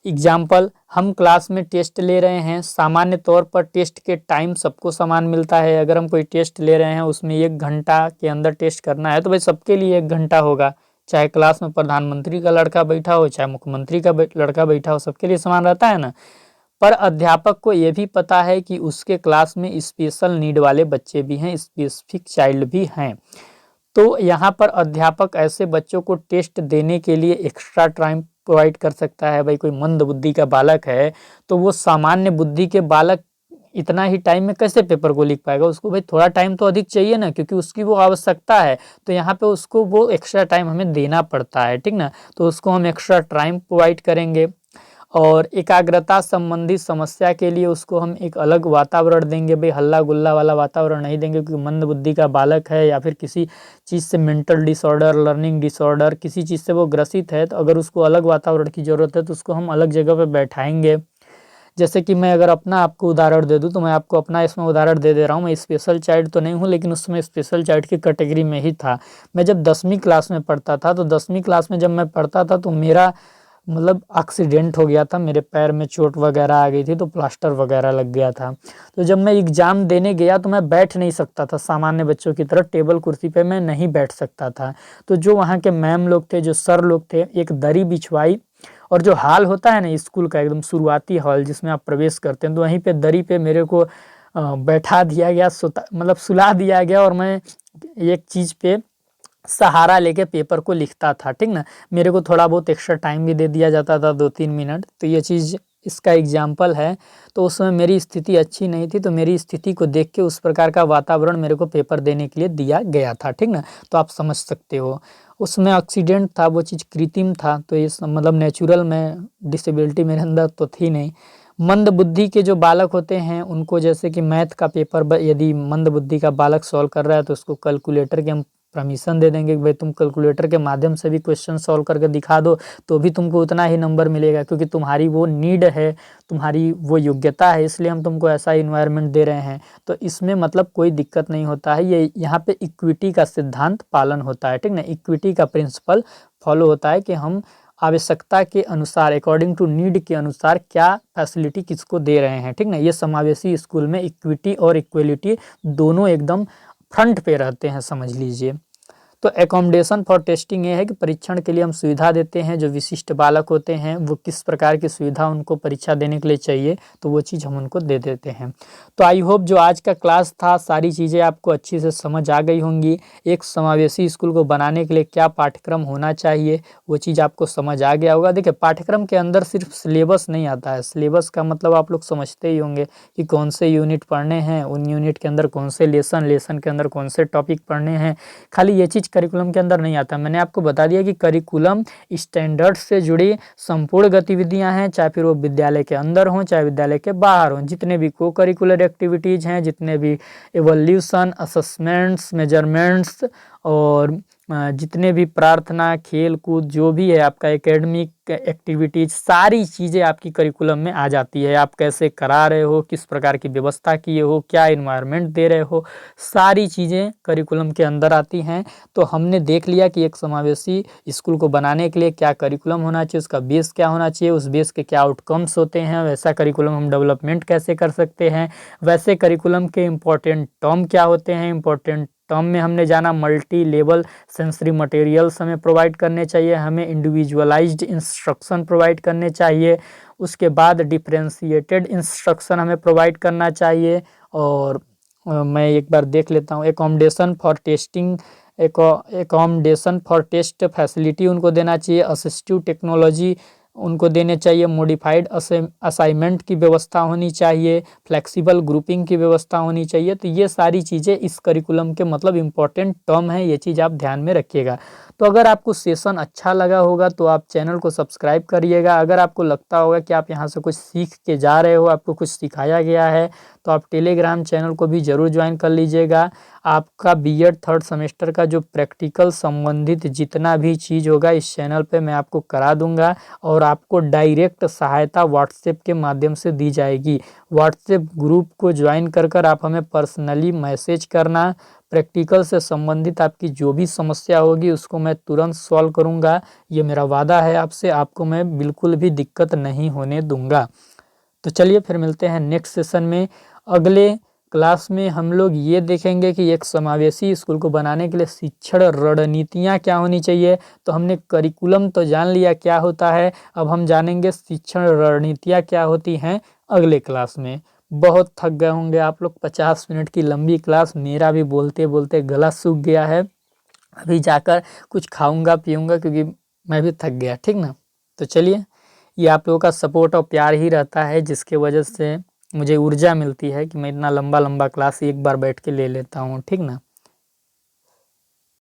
Speaker 1: एग्जाम्पल, हम क्लास में टेस्ट ले रहे हैं। सामान्य तौर पर टेस्ट के टाइम सबको समान मिलता है। अगर हम कोई टेस्ट ले रहे हैं उसमें 1 घंटा के अंदर टेस्ट करना है, तो भाई सबके लिए 1 घंटा होगा। चाहे क्लास में प्रधानमंत्री का लड़का बैठा हो, चाहे मुख्यमंत्री का लड़का बैठा हो, सबके लिए समान रहता है ना। पर अध्यापक को ये भी पता है कि उसके क्लास में स्पेशल नीड वाले बच्चे भी हैं, स्पेसिफिक चाइल्ड भी हैं। तो यहाँ पर अध्यापक ऐसे बच्चों को टेस्ट देने के लिए एक्स्ट्रा टाइम प्रोवाइड कर सकता है। भाई कोई मंद बुद्धि का बालक है तो वो सामान्य बुद्धि के बालक इतना ही टाइम में कैसे पेपर को लिख पाएगा? उसको भाई थोड़ा टाइम तो अधिक चाहिए ना, क्योंकि उसकी वो आवश्यकता है। तो यहाँ पे उसको वो एक्स्ट्रा टाइम हमें देना पड़ता है, ठीक ना। तो उसको हम एक्स्ट्रा टाइम प्रोवाइड करेंगे। और एकाग्रता संबंधी समस्या के लिए उसको हम एक अलग वातावरण देंगे। भाई हल्ला गुल्ला वाला वातावरण नहीं देंगे, क्योंकि मंद बुद्धि का बालक है या फिर किसी चीज़ से मेंटल डिसऑर्डर, लर्निंग डिसऑर्डर, किसी चीज़ से वो ग्रसित है, तो अगर उसको अलग वातावरण की ज़रूरत है तो उसको हम अलग जगह पर बैठाएंगे। जैसे कि मैं अगर अपना आपको उदाहरण दे दूं, तो मैं आपको अपना इसमें उदाहरण दे रहा हूँ। मैं स्पेशल चाइल्ड तो नहीं हूँ, लेकिन उसमें स्पेशल चाइल्ड की कैटेगरी में ही था। मैं जब 10वीं क्लास में पढ़ता था, तो 10वीं क्लास में जब मैं पढ़ता था तो मेरा मतलब एक्सीडेंट हो गया था, मेरे पैर में चोट वगैरह आ गई थी, तो प्लास्टर वगैरह लग गया था। तो जब मैं एग्ज़ाम देने गया तो मैं बैठ नहीं सकता था, सामान्य बच्चों की तरह टेबल कुर्सी पे मैं नहीं बैठ सकता था। तो जो वहाँ के मैम लोग थे, जो सर लोग थे, एक दरी बिछवाई, और जो हॉल होता है ना स्कूल का, एकदम शुरुआती हॉल जिसमें आप प्रवेश करते हैं, तो वहीं पे दरी पे मेरे को बैठा दिया गया, मतलब सुला दिया गया, और मैं एक चीज़ पे सहारा लेके पेपर को लिखता था, ठीक ना। मेरे को थोड़ा बहुत एक्स्ट्रा टाइम भी दे दिया जाता था, 2-3 मिनट। तो ये चीज़ इसका एग्जाम्पल है। तो उस समय मेरी स्थिति अच्छी नहीं थी, तो मेरी स्थिति को देख के उस प्रकार का वातावरण मेरे को पेपर देने के लिए दिया गया था, ठीक ना। तो आप समझ सकते हो उसमें एक्सीडेंट था, वो चीज़ कृत्रिम था। तो ये मतलब नेचुरल में डिसेबिलिटी मेरे अंदर तो थी नहीं। मंद बुद्धि के जो बालक होते हैं उनको, जैसे कि मैथ का पेपर यदि मंद बुद्धि का बालक सॉल्व कर रहा है, तो उसको कैलकुलेटर के हम परमिशन दे देंगे कि भाई तुम कैलकुलेटर के माध्यम से भी क्वेश्चन सॉल्व करके दिखा दो, तो भी तुमको उतना ही नंबर मिलेगा, क्योंकि तुम्हारी वो नीड है, तुम्हारी वो योग्यता है, इसलिए हम तुमको ऐसा इन्वायरमेंट दे रहे हैं। तो इसमें मतलब कोई दिक्कत नहीं होता है। ये यहाँ पे इक्विटी का सिद्धांत पालन होता है, ठीक ना। इक्विटी का प्रिंसिपल फॉलो होता है कि हम आवश्यकता के अनुसार, अकॉर्डिंग टू नीड के अनुसार क्या फैसिलिटी किसको दे रहे हैं, ठीक ना। ये समावेशी स्कूल में इक्विटी और इक्वलिटी दोनों एकदम फ्रंट पे रहते हैं, समझ लीजिए। तो एकोमोडेशन फॉर टेस्टिंग ये है कि परीक्षण के लिए हम सुविधा देते हैं, जो विशिष्ट बालक होते हैं वो किस प्रकार की सुविधा उनको परीक्षा देने के लिए चाहिए तो वो चीज़ हम उनको दे देते हैं। तो आई होप जो आज का क्लास था सारी चीज़ें आपको अच्छी से समझ आ गई होंगी। एक समावेशी स्कूल को बनाने के लिए क्या पाठ्यक्रम होना चाहिए वो चीज़ आपको समझ आ गया होगा। देखिए पाठ्यक्रम के अंदर सिर्फ सिलेबस नहीं आता है, सिलेबस का मतलब आप लोग समझते ही होंगे कि कौन से यूनिट पढ़ने हैं, उन यूनिट के अंदर कौन से लेसन के अंदर कौन से टॉपिक पढ़ने हैं। खाली ये चीज़ करिकुलम के अंदर नहीं आता। मैंने आपको बता दिया कि करिकुलम स्टैंडर्ड से जुड़ी संपूर्ण गतिविधियां हैं, चाहे फिर वो विद्यालय के अंदर हों चाहे विद्यालय के बाहर हों। जितने भी को करिकुलर एक्टिविटीज़ हैं, जितने भी एवोल्यूशन, असेसमेंट्स, मेजरमेंट्स और जितने भी प्रार्थना, खेल कूद जो भी है आपका एकेडमिक एक्टिविटीज़, सारी चीज़ें आपकी करिकुलम में आ जाती है। आप कैसे करा रहे हो, किस प्रकार की व्यवस्था किए हो, क्या इन्वायरमेंट दे रहे हो, सारी चीज़ें करिकुलम के अंदर आती हैं। तो हमने देख लिया कि एक समावेशी स्कूल को बनाने के लिए क्या करिकुलम होना चाहिए, उसका बेस क्या होना चाहिए, उस बेस के क्या आउटकम्स होते हैं, वैसा करिकुलम हम डेवलपमेंट कैसे कर सकते हैं, वैसे करिकुलम के इम्पोर्टेंट टर्म क्या होते हैं। इम्पोर्टेंट टर्म में हमने जाना मल्टी लेवल सेंसरी मटेरियल्स हमें प्रोवाइड करने चाहिए, हमें इंडिविजुअलाइज्ड इंस्ट्रक्शन प्रोवाइड करने चाहिए, उसके बाद डिफरेंशिएटेड इंस्ट्रक्शन हमें प्रोवाइड करना चाहिए। और मैं एक बार देख लेता हूँ, accommodation for testing, accommodation for test facility उनको देना चाहिए, असिस्टिव टेक्नोलॉजी उनको देने चाहिए, मॉडिफाइड असाइनमेंट की व्यवस्था होनी चाहिए, फ्लेक्सिबल ग्रुपिंग की व्यवस्था होनी चाहिए। तो ये सारी चीज़ें इस करिकुलम के मतलब इम्पॉर्टेंट टर्म है, ये चीज़ आप ध्यान में रखिएगा। तो अगर आपको सेशन अच्छा लगा होगा तो आप चैनल को सब्सक्राइब करिएगा। अगर आपको लगता होगा कि आप यहाँ से कुछ सीख के जा रहे हो, आपको कुछ सिखाया गया है, तो आप टेलीग्राम चैनल को भी ज़रूर ज्वाइन कर लीजिएगा। आपका बीएड थर्ड सेमेस्टर का जो प्रैक्टिकल संबंधित जितना भी चीज़ होगा इस चैनल पे मैं आपको करा दूंगा और आपको डायरेक्ट सहायता व्हाट्सएप के माध्यम से दी जाएगी। व्हाट्सएप ग्रुप को ज्वाइन कर आप हमें पर्सनली मैसेज करना, प्रैक्टिकल से संबंधित आपकी जो भी समस्या होगी उसको मैं तुरंत सॉल्व करूंगा। ये मेरा वादा है आपसे, आपको मैं बिल्कुल भी दिक्कत नहीं होने दूंगा। तो चलिए फिर मिलते हैं नेक्स्ट सेशन में। अगले क्लास में हम लोग ये देखेंगे कि एक समावेशी स्कूल को बनाने के लिए शिक्षण रणनीतियाँ क्या होनी चाहिए। तो हमने करिकुलम तो जान लिया क्या होता है, अब हम जानेंगे शिक्षण रणनीतियाँ क्या होती हैं अगले क्लास में। बहुत थक गए होंगे आप लोग, 50 मिनट की लंबी क्लास, मेरा भी बोलते बोलते गला सूख गया है। अभी जाकर कुछ खाऊंगा पीऊंगा क्योंकि मैं भी थक गया, ठीक ना। तो चलिए, ये आप लोगों का सपोर्ट और प्यार ही रहता है जिसके वजह से मुझे ऊर्जा मिलती है कि मैं इतना लंबा लंबा क्लास एक बार बैठ के ले लेता हूँ, ठीक ना।